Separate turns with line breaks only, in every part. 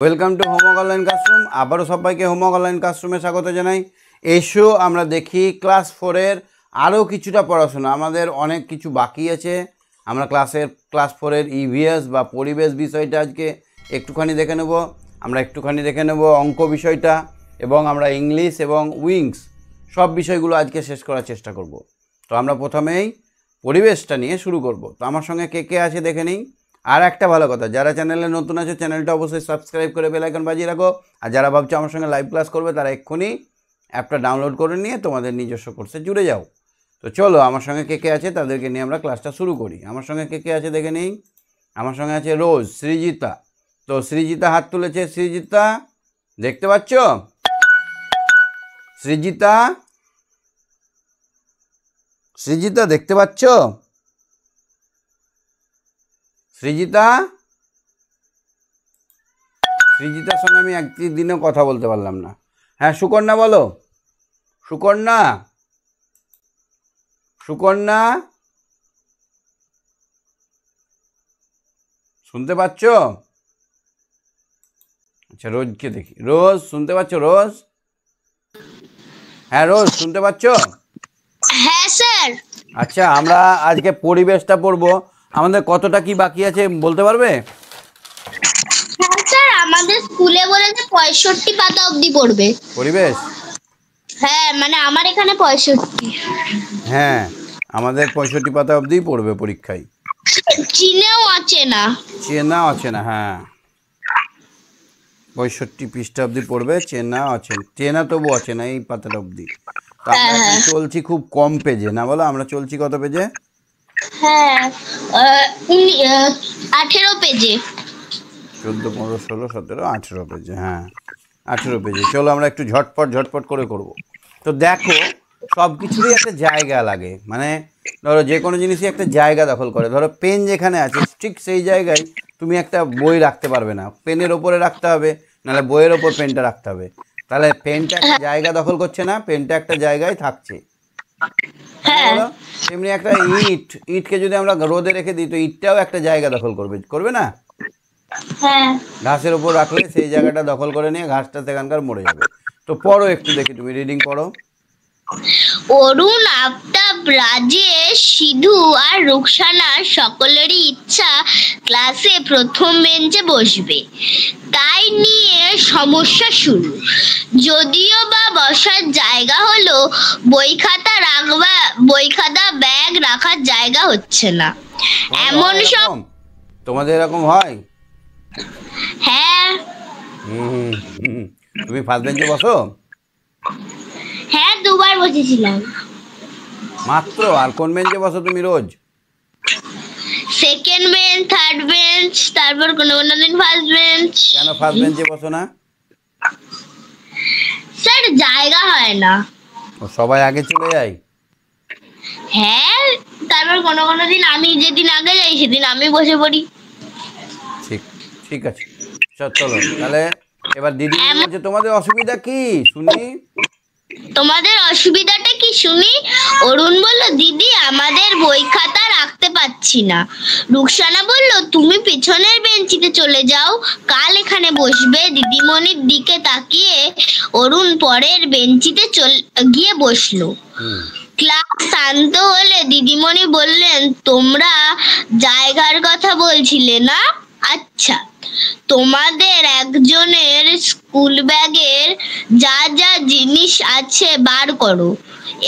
Welcome to homework online classroom. আবারও সবাইকে homework online ক্লাসরুমে স্বাগত জানাই। এসো আমরা দেখি ক্লাস 4-এর আরও কিছুটা পড়াশোনা। আমাদের অনেক কিছু বাকি আছে। আমরা ক্লাস 4-এর ইভিএস বা পরিবেশ বিষয়টা আজকে একটুখানি দেখে নেব। আমরা একটুখানি দেখে নেব অঙ্ক বিষয়টা, এবং আমরা ইংলিশ এবং উইংস সব বিষয়গুলো আজকে শেষ করার চেষ্টা করব। তো আমরা প্রথমেই পরিবেশটা নিয়ে শুরু করব। তো আমার সঙ্গে কে কে আছে দেখে নিই। আর একটা ভালো কথা, যারা চ্যানেলে নতুন আছে চ্যানেলটা অবশ্যই সাবস্ক্রাইব করে বেল আইকন বাজিয়ে রাখো। আর যারা ভাবছো আমার সঙ্গে লাইভ ক্লাস করবে তারা এক্ষুনি অ্যাপটা ডাউনলোড করে নিয়ে তোমাদের নিজস্ব কোর্সে জুড়ে যাও। তো চলো আমার সঙ্গে কে কে আছে তাদেরকে নিয়ে আমরা ক্লাসটা শুরু করি। আমার সঙ্গে কে কে আছে দেখে নিই। আমার সঙ্গে আছে রোজ, সৃজিতা। তো সৃজিতা হাত তুলেছে। সৃজিতা দেখতে পাচ্ছ? সৃজিতা, সৃজিতা দেখতে পাচ্ছ? সৃজিতা, সৃজিতার সঙ্গে আমি একদিনও কথা বলতে পারলাম না। হ্যাঁ সুকন্যা বলো। সুকন্যা, সুকন্যা শুনতে পাচ্ছ? আচ্ছা রোজকে দেখি। রোজ শুনতে পাচ্ছ? রোজ, হ্যাঁ রোজ শুনতে পাচ্ছ?
হ্যাঁ স্যার।
আচ্ছা আমরা আজকে পরিবেশটা পড়বো। আমাদের কতটা কি বাকি আছে বলতে পারবে?
হ্যাঁ স্যার, আমাদের স্কুলে বলেছে 65 পাতা অবধি পড়বে
পরিবেশ,
হ্যাঁ মানে আমার এখানে 65।
হ্যাঁ আমাদের 65 পাতা অবধিই পড়বে পরীক্ষায়।
চিনেও আছে না।
চেনা আছে না, হ্যাঁ 65 পৃষ্ঠা অবধি পড়বে। চেনা আছে, চেনা তবু আছে না এই পাতাটা অবধি। তো আমরা এখন চলছি খুব কম পেজে, না বলো? আমরা চলছি কত পেজে?
হ্যাঁ 18 পেজে।
14, 15, 16, 17, 18 পেজে। হ্যাঁ 18 পেজে। চলো আমরা একটু ঝটপট করে করব। তো দেখো সব কিছুরই একটা জায়গা লাগে, মানে ধরো যে কোনো জিনিসই একটা জায়গা দখল করে। ধরো পেন যেখানে আছে ঠিক সেই জায়গায় তুমি একটা বই রাখতে পারবে না, পেনের ওপরে রাখতে হবে, নাহলে বইয়ের ওপর পেনটা রাখতে হবে। তাহলে পেনটা একটা জায়গা দখল করছে না, পেনটা একটা জায়গায় থাকছে। বলো তেমনি একটা ইটকে যদি আমরা রোদে রেখে দিই তো ইটটাও একটা জায়গা দখল করবে না?
হ্যাঁ
ঘাসের উপর রাখলে সেই জায়গাটা দখল করে নিয়ে ঘাসটা সেখানকার মরে যাবে। তো পড়ো একটু দেখি, তুমি রিডিং পড়ো।
অরুণ, আফতাব, রাজেশ, সিধু আর রুকসানা সকলেরই ইচ্ছা ক্লাসে প্রথম বেঞ্চে বসবে, তাই নিয়ে সমস্যা শুরু। যদিও বা বসার জায়গা হলো, বই খাতা ব্যাগ রাখার জায়গা হচ্ছে না। এমন সব
তোমাদের এরকম হয়?
হ্যাঁ
তুমি ফার্স্ট বেঞ্চে বসো?
হ্যাঁ 2বার বসেছিলাম
মাত্র? আর কোন বেঞ্চে বসো তুমি রোজ?
সেকেন্ড বেঞ্চ, থার্ড বেঞ্চ, তারপর কোনো দিন ফার্স্ট বেঞ্চ।
কেন ফার্স্ট বেঞ্চে বসো না?
স্যার জায়গা হয় না।
ও সবাই আগে চলে যায়?
হ্যাঁ তারপর কোনো দিন আমি যেদিন আগে যাই সেদিন আমি বসে পড়ি।
ঠিক আছে চলো তাহলে এবার দিদি বলছে তোমাদের অসুবিধা কি শুনি।
তোমাদের অসুবিধাটা কি শুনি? অরুণ বলল, দিদি আমাদের বই খাতা রাখতে পাচ্ছি না। রুকসানা বলল, তুমি পেছনের বেঞ্চিতে চলে যাও, কাল এখানে বসবে। দিদিমণির দিকে তাকিয়ে অরুণ পরের বেঞ্চিতে গিয়ে বসলো। ক্লাস শান্ত হলে দিদিমণি বললেন, তোমরা জায়গার কথা বলছিলে না? আচ্ছা, তোমাদের একজনের স্কুল ব্যাগের যা যা জিনিস আছে বার করো,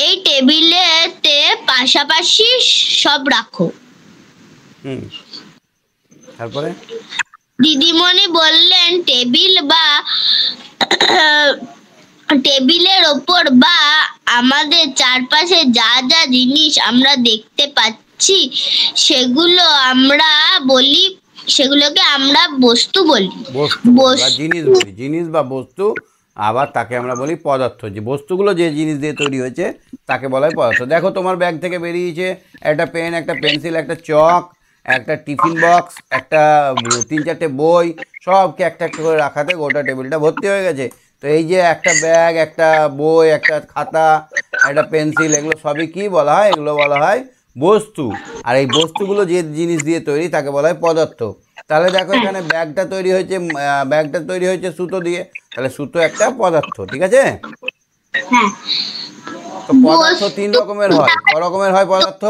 এই টেবিলেতে পাশাপাশি সব রাখো।
তারপরে
দিদিমণি বললেন, টেবিলের ওপর বা আমাদের চারপাশে যা যা জিনিস আমরা দেখতে পাচ্ছি সেগুলোকে আমরা বস্তু বলি।
জিনিস বা বস্তু, আবার তাকে আমরা বলি পদার্থ। যে বস্তুগুলো যে জিনিস দিয়ে তৈরি হয়েছে তাকে বলা হয় পদার্থ। দেখো তোমার ব্যাগ থেকে বেরিয়েছে একটা পেন, একটা পেন্সিল, একটা চক, একটা টিফিন বক্স, একটা 3-4টে বই, সবকে একটা একটা করে রাখাতে গোটা টেবিলটা ভর্তি হয়ে গেছে। তো এই যে একটা ব্যাগ, একটা বই, একটা খাতা, একটা পেন্সিল, এগুলো সবই কি বলা হয়? এগুলো বলা হয় বস্তু, আর এই বস্তুগুলো যে জিনিস দিয়ে তৈরি তাকে বলা হয় পদার্থ। তাহলে দেখো এখানে ব্যাগটা তৈরি হয়েছে সুতো দিয়ে, তাহলে সুতো একটা পদার্থ, ঠিক আছে?
হ্যাঁ।
তো পদার্থ তিন রকমের হয়। ক রকমের হয় পদার্থ?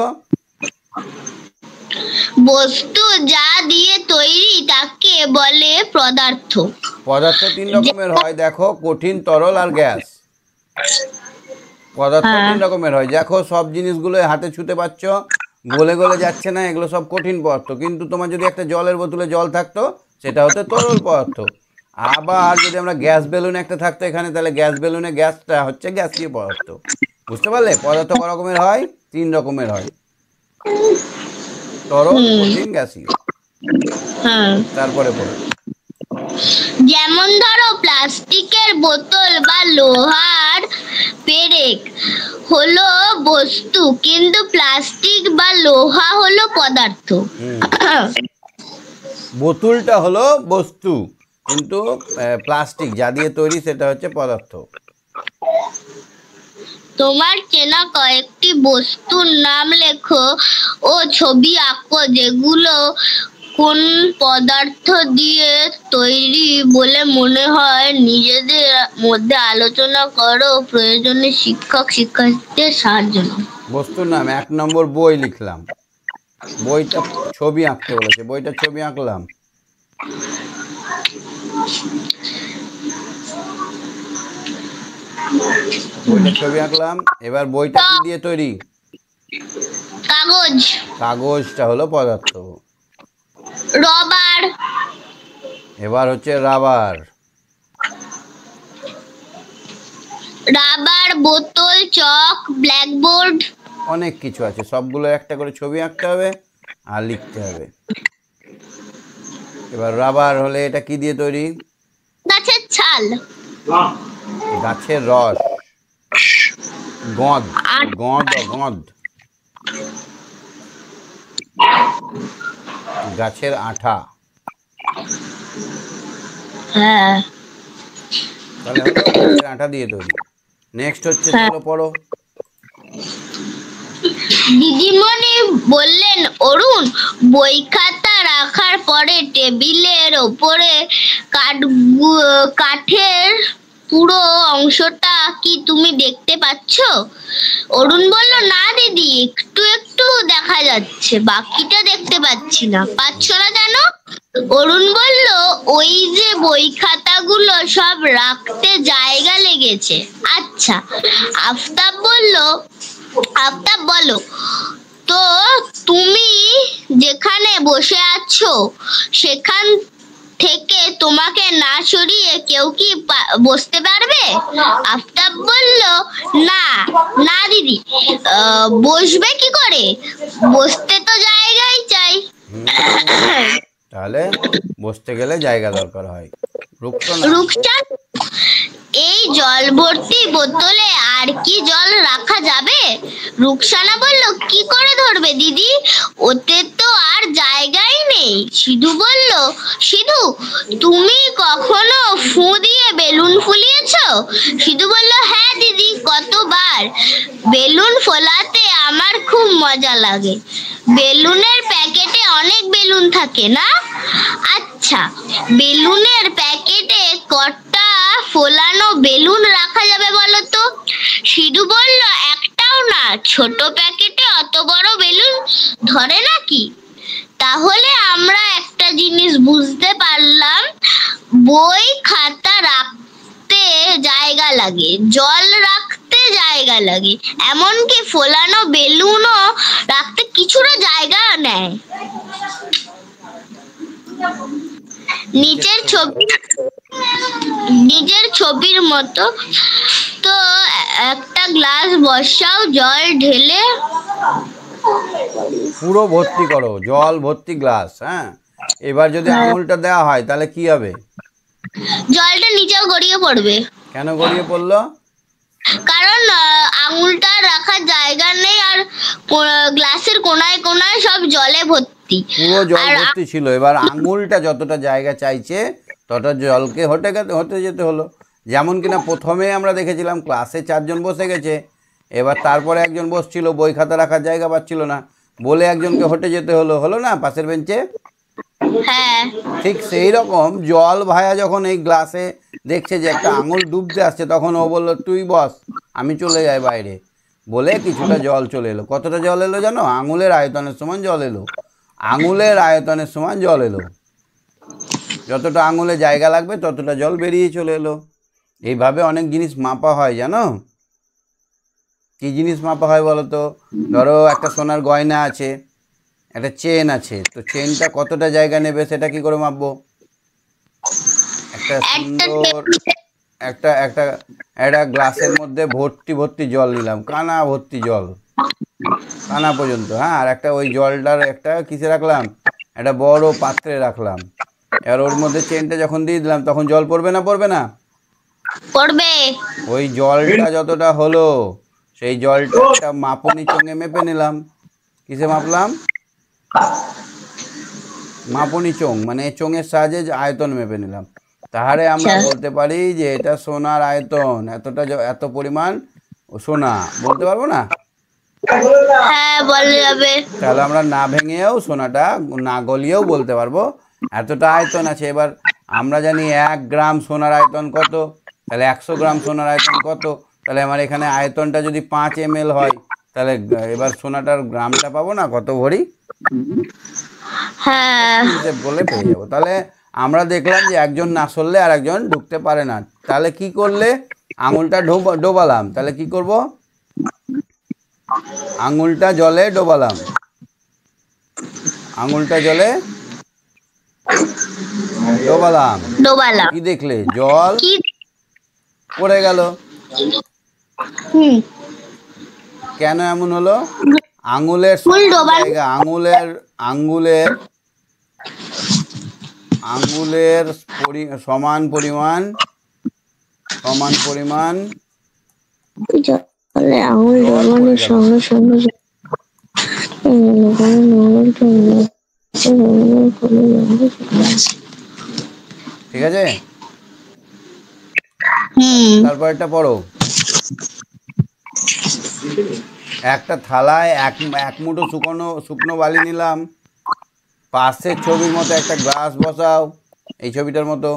বস্তু যা দিয়ে তৈরি তাকে বলে পদার্থ।
পদার্থ তিন রকমের হয়, দেখো, কঠিন, তরল আর গ্যাস। পদার্থ তিন রকমের হয়, দেখো সব জিনিসগুলো হাতে ছুতে পারছ, গলে গলে যাচ্ছে না, এগুলো সব কঠিন পদার্থ। কিন্তু তোমার যদি একটা জলের বোতলে জল থাকতো সেটা হতো তরল পদার্থ। আবার যদি আমরা গ্যাস বেলুন একটা থাকতো এখানে, তাহলে গ্যাস বেলুনে গ্যাসটা হচ্ছে গ্যাসীয় পদার্থ। বুঝতে পারলে? পদার্থ ক রকমের হয়? তিন রকমের হয়, তরল, কঠিন, গ্যাসীয়। তারপরে পড়ো।
যেমন ধরো প্লাস্টিকের বোতল বা লোহার পেরেক হলো বস্তু, কিন্তু প্লাস্টিক বা লোহা হলো পদার্থ।
বোতলটা হলো বস্তু, কিন্তু প্লাস্টিক যা দিয়ে তৈরি সেটা হচ্ছে পদার্থ।
তোমার চেনা কয়েকটি বস্তুর নাম লেখো ও ছবি আঁকো যেগুলো কোন পদার্থ দিয়ে তৈরি বলে মনে হয়। নিজেদের মধ্যে আলোচনা করো, প্রয়োজনে শিক্ষক শিক্ষার্থীদের সাহায্য নাও।
বস্তুর নাম 1 নম্বর বই লিখলাম, বইটা ছবি আঁকতে বলেছে, বইটা ছবি আঁকলাম। বইটা ছবি আঁকলাম। এবার বইটা কি দিয়ে তৈরি?
কাগজ।
কাগজটা হলো পদার্থ।
রবার।
এবার হচ্ছে রাবার।
রাবার, বোতল, চক, ব্ল্যাকবোর্ড।
অনেক কিছু আছে, সবগুলো একটা করে ছবি আঁকতে হবে আর লিখতে হবে। এবার রাবার হলে এটা কি দিয়ে তৈরি?
গাছের ছাল।
গাছের রস, গঁদ, গঁদ, গাছের আঠা।
হ্যাঁ,
তাহলে হলো গাছের আঠা দিয়ে তৈরি। নেক্সট হচ্ছে, চলো পড়ো।
দিদিমণি বললেন, অরুণ, বই খাতা রাখার পরে টেবিলের ওপরে কাঠের পুরো অংশটা কি তুমি দেখতে পাচ্ছ? অরুণ বলল, না দিদি, একটু একটু দেখা যাচ্ছে, বাকিটা দেখতে পাচ্ছি না। পাচ্ছ না কেন? অরুণ বলল, ওই যে বই খাতাগুলো সব রাখতে জায়গা লেগেছে। আচ্ছা। আফতাব বলো, তো তুমি যেখানে বসে আছো সেখান থেকে তোমাকে না সরিয়ে কেউ কি বসতে পারবে? আফতাব বলল, না না দিদি, বসবে কি করে? বসতে তো জায়গাই চাই।
তাহলে বসতে গেলে জায়গা দরকার হয়।
রুকসান, এই জল ভর্তি বোতলে আর কি জল রাখা যাবে? রুকসানা বলল, কি করে ধরবে দিদি, ওতে তো আর জায়গাই নেই। সিধু বলল, সিধু, তুমি কখনো ফু দিয়ে বেলুন ফুলিয়েছো? সিধু বলল, হ্যাঁ দিদি, কতবার। বেলুন ফোলাতে আমার খুব মজা লাগে। বেলুনের প্যাকেটে অনেক বেলুন থাকে না? আচ্ছা, বেলুনের প্যাকেটে কটা ফোলানো বেলুন রাখা যাবে বলো তো? সিধু বলল, একটাও না, ছোট প্যাকেটে অত বড় বেলুন ধরে নাকি? তাহলে আমরা একটা জিনিস বুঝতে পারলাম, বই খাতা রাখতে জায়গা লাগে, জল রাখতে জায়গা লাগে, এমনকি ফোলানো বেলুনও রাখতে কিছুটা জায়গা নেয়। নিজের ছবির মতো তো একটা গ্লাস বসাও, জল ঢেলে
পুরো ভর্তি করো, জল ভর্তি গ্লাস। হ্যাঁ, এবার যদি আঙুলটা দেওয়া হয় তাহলে কি হবে?
জলটা নিচেও গড়িয়ে পড়বে।
কেন গড়িয়ে পড়লো?
কারণ আঙুলটা রাখার জায়গা নেই, আর গ্লাসের কোনায় কোনায় সব জলে ভর্তি।
পুরো জল ভর্তি ছিল, এবার আঙুলটা যতটা জায়গা চাইছে ততটা জলকে হতে যেতে হলো। যেমন কিনা প্রথমে আমরা দেখেছিলাম ক্লাসে 4 জন বসে গেছে, এবার তারপরে একজন বসছিল, বই খাতা রাখার জায়গা পাচ্ছিল না বলে একজনকে হেঁটে যেতে হলো, হলো না পাশের বেঞ্চে।
হ্যাঁ
ঠিক সেই রকম জল ভায়া যখন এই গ্লাসে দেখছে যে একটা আঙুল ডুবতে আসছে, তখন ও বললো তুই বস, আমি চলে যাই বাইরে, বলে কিছুটা জল চলে এলো। কতটা জল এলো জানো? আঙুলের আয়তনের সমান জল এলো। আঙুলের আয়তনের সমান জল এলো। যতটা আঙুলে জায়গা লাগবে ততটা জল বেরিয়ে চলে এলো। এইভাবে অনেক জিনিস মাপা হয় জানো। কি জিনিস মাপা হয় বলো তো? ধরো একটা সোনার গয়না আছে, একটা চেন আছে, তো চেনটা কতটা জায়গা নেবে সেটা কি করে মাপবো? একটা
একটা
সুন্দর একটা একটা একটা গ্লাসের মধ্যে ভর্তি ভর্তি জল নিলাম, কানা ভর্তি জল, কানা পর্যন্ত, হ্যাঁ, আর একটা ওই জলটার একটা কিসে রাখলাম, একটা বড় পাত্রে রাখলাম। এবার ওর মধ্যে চেনটা যখন দিয়ে দিলাম তখন জল পড়বে না পড়বে না?
পড়বে।
ওই জলটা যতটা হলো সেই জলটা একটা মাপনি চোঙে মেপে নিলাম। কিসে মাপলাম? মাপনি চোঙ, মানে চোঙের সাহায্যে আয়তন মেপে নিলাম। তাহলে আমরা বলতে পারি যে এটা সোনার আয়তন এতটা, এত পরিমাণ সোনা, বলতে পারবো না?
হ্যাঁ বলা যাবে।
তাহলে আমরা না ভেঙেও সোনাটা না গলিয়েও বলতে পারবো এতটা আয়তন আছে। এবার আমরা জানি 1 গ্রাম সোনার আয়তন কত, তাহলে 100 গ্রাম সোনার আয়তন কত, তাহলে আমার এখানে আয়তনটা যদি 5 ml হয়, তাহলে এবার সোনাটার গ্রামটা পাবো না, কত ভরি
হ্যাঁ
হিসেব করলে পেয়ে যাবো। তাহলে আমরা দেখলাম যে একজন না সরলে আর একজন ঢুকতে পারে না। তাহলে কি করলে? আঙুলটা ডোবালাম, তাহলে কি করব? আঙুলটা জলে ডোবালাম, আঙুলটা জলে ডোবালাম,
ডোবালাম।
কি দেখলে? জল
কি?
পড়ে গেল।
হুম।
কেন এমন হলো? আঙুলের
ফুল
সমান
ডোবাল।
জায়গা, আঙুলের আঙ্গুলের আঙ্গুলের সমান পরিমাণ
জলে আঙুল
জল পড়ে
ডোবানোর
গেল।
সঙ্গে সঙ্গে
ঠিক আছে,
হুম।
তারপর এটা পড়ো। একটা থালায় এক মুঠো শুকনো বালি নিলাম, পাশের ছবির মতো একটা গ্লাস বসাও, এই ছবিটার মতো,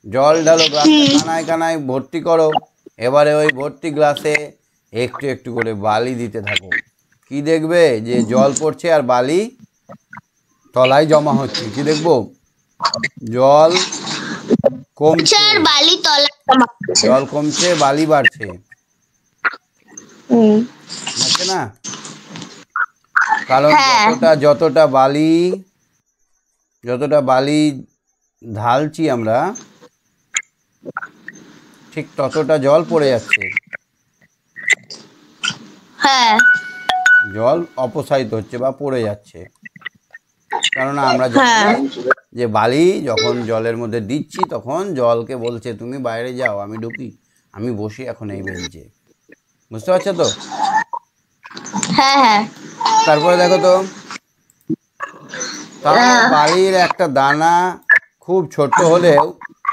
জল ঢালো, গ্লাসটা কানায় কানায় ভর্তি করো। এবারে ওই ভর্তি গ্লাসে একটু একটু করে বালি দিতে থাকো। কি দেখবে? যে জল পড়ছে আর বালি তলায় জমা হচ্ছে। কি দেখবো? জল কমছে,
বালি তলা।
জল কমছে, বালি বাড়ছে, আছে না? কারণ যতটা বালি ঢালছি আমরা, ঠিক ততটা জল পড়ে যাচ্ছে,
হ্যাঁ
জল অপসারিত হচ্ছে বা পড়ে যাচ্ছে। কেননা আমরা জানি যে বালি যখন জলের মধ্যে দিচ্ছি তখন জলকে বলছে তুমি বাইরে যাও, আমি ঢুকি, আমি বসি এখন এই বেঞ্চে। বুঝতে পারছো তো?
হ্যাঁ হ্যাঁ।
তারপরে দেখো তো, তাহলে বালির একটা দানা খুব ছোট হলেও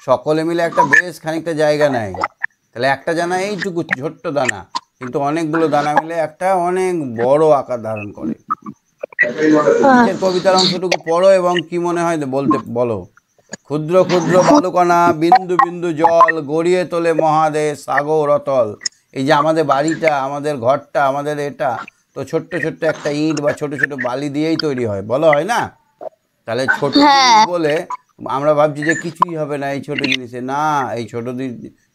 সকলে মিলে একটা বেশ খানিকটা জায়গা নেয়। তাহলে একটা দানা এইটুকু ছোট্ট দানা, কিন্তু অনেকগুলো দানা মিলে একটা অনেক বড় আকার ধারণ করে। নিচের কবিতার অংশটুকু পড়ো এবং কি মনে হয় বলো। ক্ষুদ্র ক্ষুদ্র বালুকণা বিন্দু বিন্দু জল গড়িয়ে তোলে মহাদেশ সাগর অতল। এই যে আমাদের বাড়িটা, আমাদের ঘরটা, আমাদের এটা তো ছোট্ট ছোট্ট একটা ইট বা ছোট ছোট বালি দিয়েই তৈরি হয়, বলো হয় না? তাহলে ছোট জিনিস বলে আমরা ভাবছি যে কিছুই হবে না এই ছোট জিনিসে, না, এই ছোট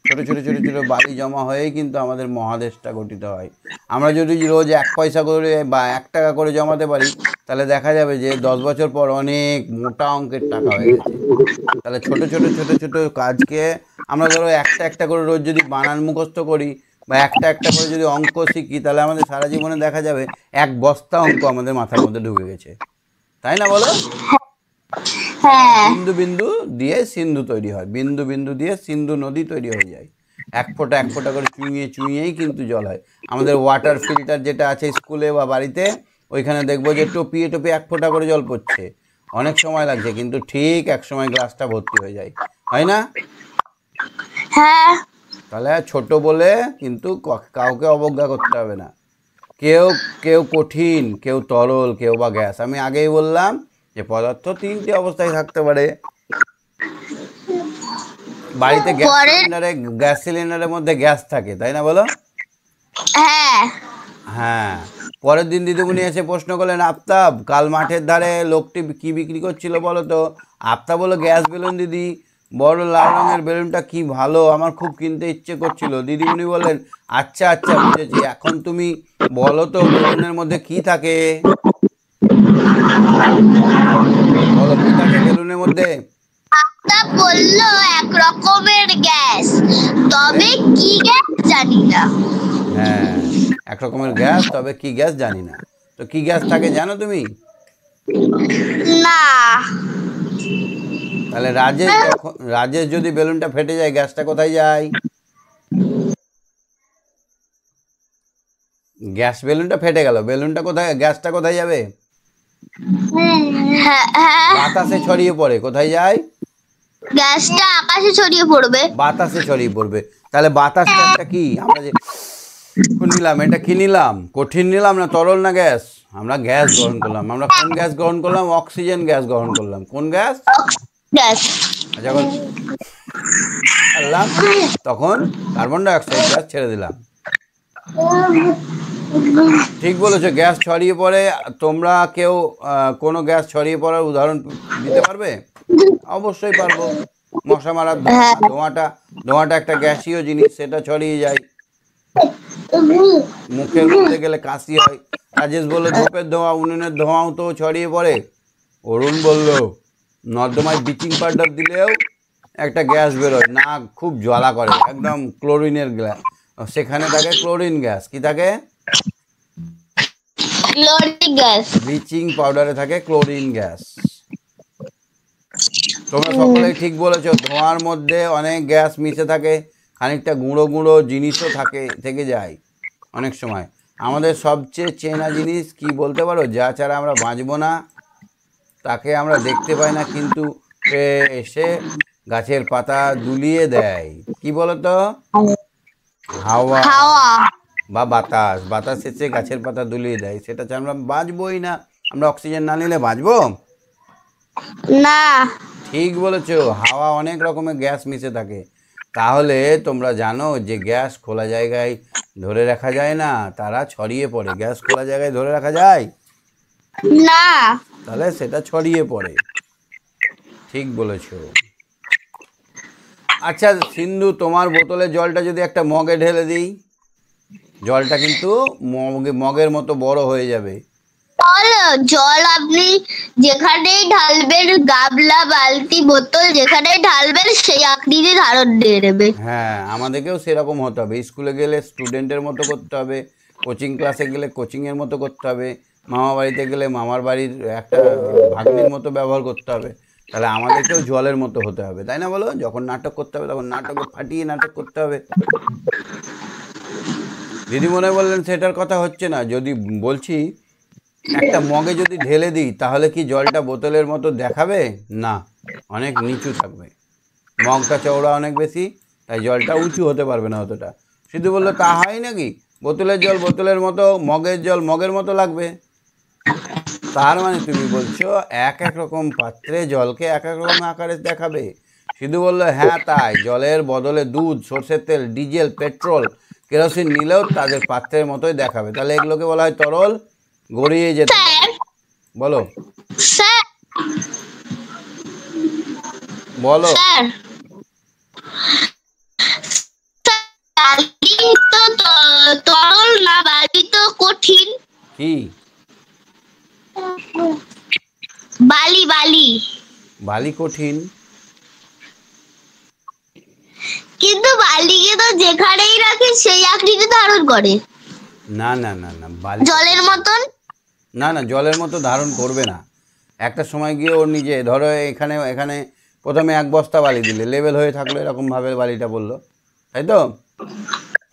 ছোট ছোট ছোট ছোট বালি জমা হয়েই কিন্তু আমাদের মহাদেশটা গঠিত হয়। আমরা যদি রোজ 1 পয়সা করে বা 1 টাকা করে জমাতে পারি, তাহলে দেখা যাবে যে 10 বছর পর অনেক মোটা অঙ্কের টাকা হয়ে গেছে। তাহলে ছোট ছোট ছোট ছোট কাজকে আমরা ধরো একটা একটা করে রোজ যদি বানান মুখস্থ করি বা একটা একটা করে যদি অঙ্ক শিখি, তাহলে আমাদের সারা জীবনে দেখা যাবে 1 বস্তা অঙ্ক আমাদের মাথার মধ্যে ঢুকে গেছে, তাই না বলো? বিন্দু বিন্দু দিয়ে সিন্ধু তৈরি হয়, বিন্দু বিন্দু দিয়ে সিন্ধু নদী তৈরি হয়ে যায়। 1 ফোঁটা 1 ফোঁটা করে চুইয়ে চুইয়েই কিন্তু জল হয়। আমাদের ওয়াটার ফিল্টার যেটা আছে স্কুলে বা বাড়িতে, ওইখানে দেখবো যে টপিয়ে টপিয়ে 1 ফোঁটা করে জল পড়ছে, অনেক সময় লাগছে, কিন্তু ঠিক এক সময় গ্লাসটা ভর্তি হয়ে যায়, হয় না?
হ্যাঁ।
তাহলে ছোট বলে কিন্তু কাউকে অবজ্ঞা করতে হবে না। কেউ কেউ কঠিন, কেউ তরল, কেউ বা গ্যাস। আমি আগেই বললাম যে পদার্থ তিনটি অবস্থায় থাকতে পারে। বাড়িতে গ্যাস সিলিন্ডারের মধ্যে গ্যাস থাকে, তাই না বলো?
হ্যাঁ।
হ্যাঁ। পরের দিন দিদিমণি এসে প্রশ্ন করলেন, আফতাব কাল মাঠের ধারে লোকটি কি বিক্রি করছিল বলো তো? আফতাব বললো, গ্যাস বেলুন দিদি, বড় লাল রঙের বেলুনটা কি ভালো, আমার খুব কিনতে ইচ্ছে করছিল। দিদিমণি বললেন, আচ্ছা আচ্ছা বুঝেছি, এখন তুমি বলো তো বেলুনের মধ্যে কি থাকে? বলো কি থাকে বেলুনের মধ্যে?
আফতাব বলল এক রকমের গ্যাস, তবে কি গ্যাস জানি না।
হ্যাঁ, এক রকমের গ্যাস, তবে কি গ্যাস জানি না। তো কি গ্যাস থাকে জানো তুমি?
না।
তাহলে রাজেশ যদি বেলুনটা ফেটে যায়, গ্যাসটা কোথায় যায়? গ্যাস বেলুনটা ফেটে গেল, বেলুনটা কোথায়, গ্যাসটা কোথায় যাবে? বাতাসে ছড়িয়ে পড়ে। কোথায় যায়?
গ্যাসটা আকাশে ছড়িয়ে পড়বে।
বাতাসে ছড়িয়ে পড়বে। তাহলে বাতাসটা একটা কি, আমরা যে নিলাম, এটা কি নিলাম? কঠিন নিলাম না তরল না গ্যাস? আমরা গ্যাস গ্রহণ করলাম। আমরা কোন গ্যাস গ্রহণ করলাম? অক্সিজেন গ্যাস গ্রহণ করলাম। কোন গ্যাস?
গ্যাস।
যখন ছাড়লাম তখন কার্বন ডাই অক্সাইড গ্যাস ছেড়ে দিলাম। ঠিক বলেছো, গ্যাস ছড়িয়ে পড়ে। তোমরা কেউ কোনো গ্যাস ছড়িয়ে পড়ার উদাহরণ দিতে পারবে? অবশ্যই পারবো। মশা মারার ধোঁয়াটা একটা গ্যাসীয় জিনিস, সেটা ছড়িয়ে যায়। মুখের মধ্যে গেলে কাশি হয়। রাজেশ বললো, ধূপের ধোঁয়া, উনুনের ধোঁয়াও তো ছড়িয়ে পড়ে। অরুণ বলল, নর্দমায় ব্লিচিং পাউডার দিলেও একটা গ্যাস বেরোয়, না খুব জ্বালা করে, একদম ক্লোরিনের গ্যাস। সেখানে থাকে ক্লোরিন গ্যাস। কি থাকে?
Chlorine gas.
ব্লিচিং পাউডারে থাকে ক্লোরিন গ্যাস। তোমরা সকলেই ঠিক বলেছো, ধোঁয়ার মধ্যে অনেক গ্যাস মিশে থাকে, খানিকটা গুঁড়ো গুঁড়ো জিনিসও থেকে যায় অনেক সময়। আমাদের সবচেয়ে চেনা জিনিস কি বলতে পারো, যা ছাড়া আমরা বাঁচবো না? তাকে আমরা দেখতে পাই না, কিন্তু এসে গাছের পাতা দুলিয়ে দেয়। কি বলতো? হাওয়া বা বাতাস এসে গাছের পাতা দুলিয়ে দেয়। সেটা ছাড়া আমরা বাঁচবোই না। আমরা অক্সিজেন না নিলে বাঁচবো
না।
ঠিক বলেছো, হাওয়া অনেক রকমের গ্যাস মিশে থাকে। তাহলে তোমরা জানো যে গ্যাস খোলা জায়গায় ধরে রাখা যায় না, তারা ছড়িয়ে পড়ে। গ্যাস খোলা জায়গায় ধরে রাখা যায়
না।
তাহলে সেটা ছড়িয়ে পড়ে। ঠিক বলেছো। আচ্ছা সিন্ধু, তোমার বোতলের জলটা যদি একটা মগে ঢেলে দিই, জলটা কিন্তু মগের মতো বড় হয়ে যাবে।
জল আপনি যেখানেই ঢালবেন, গামলা, বালতি, বোতল যেখানেই ঢালবেন সেই আকৃতি ধারণ দিয়ে নেবে।
হ্যাঁ, আমাদেরকেও সেরকম হতে হবে। স্কুলে গেলে স্টুডেন্টের মতো করতে হবে, কোচিং ক্লাসে গেলে কোচিংয়ের মতো করতে হবে, মামা বাড়িতে গেলে মামার বাড়ির একটা ভাগ্নির মতো ব্যবহার করতে হবে। তাহলে আমাদেরকেও জলের মতো হতে হবে, তাই না বলো? যখন নাটক করতে হবে তখন নাটকে ফাটিয়ে নাটক করতে হবে। দিদিমণি বললেন, সেটার কথা হচ্ছে না। যদি বলছি একটা মগে যদি ঢেলে দিই, তাহলে কি জলটা বোতলের মতো দেখাবে? না, অনেক নিচু থাকবে। মগটা চওড়া অনেক বেশি, তাই জলটা উঁচু হতে পারবে না অতটা। শুধু বললো, তা হয় নাকি? বোতলের জল বোতলের মতো, মগের জল মগের মতো লাগবে। তার মানে তুমি বলছো এক এক রকম পাত্রে জলকে এক এক রকম আকারে দেখাবে। শুধু বললো, হ্যাঁ তাই। জলের বদলে দুধ, সর্ষের তেল, ডিজেল, পেট্রোল, কেরোসিন নিলেও তাদের পাত্রের মতোই দেখাবে। তাহলে এগুলোকে বলা হয় তরল, গড়িয়ে যেতে পারে। বলো বলো।
তরল না, বালি তো কঠিন।
কি?
বালি।
বালি কঠিন?
কিন্তু বালিকে তো যেখানেই রাখি সেই আকৃতি ধারণ করে।
না না না না, বালি
জলের মতন
না, না জলের মতো ধারণ করবে না। একটা সময় গিয়ে ওর নিজে, ধরো এখানে প্রথমে এক বস্তা বালি দিলে, লেভেল হয়ে থাকলো এরকমভাবে বালিটা বললো, তাই তো?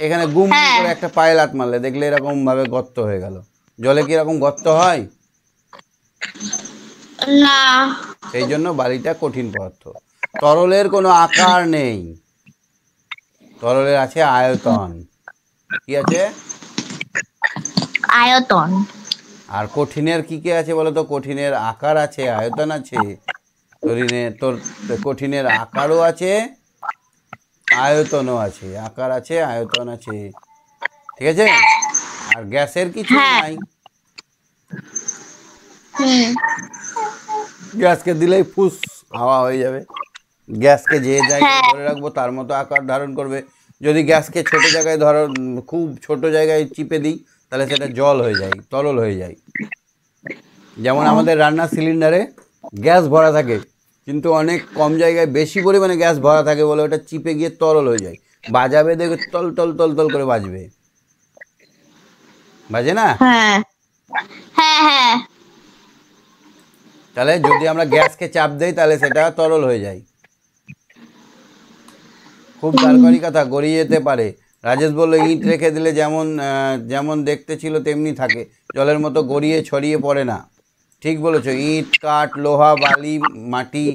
এখানে গুম করে একটা পায়ে লাত মারলে দেখলে এরকমভাবে গর্ত হয়ে গেল। জলে কি এরকম গর্ত হয়?
না।
সেই জন্য বালিটা কঠিন পদার্থ। তরলের কোনো আকার নেই। তরলের আছে আয়তন। কি আছে?
আয়তন।
আর কঠিনের কি কি আছে বলো তো? কঠিনের আকার আছে, আয়তন আছে। কঠিনের আকারও আছে, আয়তনও আছে। আকার আছে, আয়তন আছে, ঠিক আছে। আর গ্যাসের কিছুই
হ্যাঁ।
নাই।
হুম।
গ্যাসকে দিলেই ফুস হাওয়া হয়ে যাবে। গ্যাসকে যে জায়গায়
হ্যাঁ।
ধরে রাখবো তার মতো আকার ধারণ করবে। যদি গ্যাসকে ছোট জায়গায় খুব ছোট জায়গায় চিপে দিই, তাহলে সেটা জল হয়ে যায়, তরল হয়ে যায়। যেমন আমাদের রান্নার সিলিন্ডারে গ্যাস ভরা থাকে, কিন্তু অনেক কম জায়গায় বেশি পরিমাণে গ্যাস ভরা থাকে বলে ওটা চিপে গিয়ে তরল হয়ে যায়। বাজাবে দেখবে তল তল তল তল করে বাজবে, বাজে না?
হ্যাঁ হ্যাঁ হ্যাঁ।
তাহলে যদি আমরা গ্যাসকে চাপ দেই তাহলে সেটা তরল হয়ে যায়। খুব দরকারি কথা, গড়িয়ে যেতে পারে। রাজেশ বললো ইট রেখে দিলে যেমন দেখতে ছিল তেমনি থাকে, জলের মতো গড়িয়ে ছড়িয়ে পড়ে না। ঠিক বলেছো। ইট, কাঠ, লোহা, বালি, মাটি,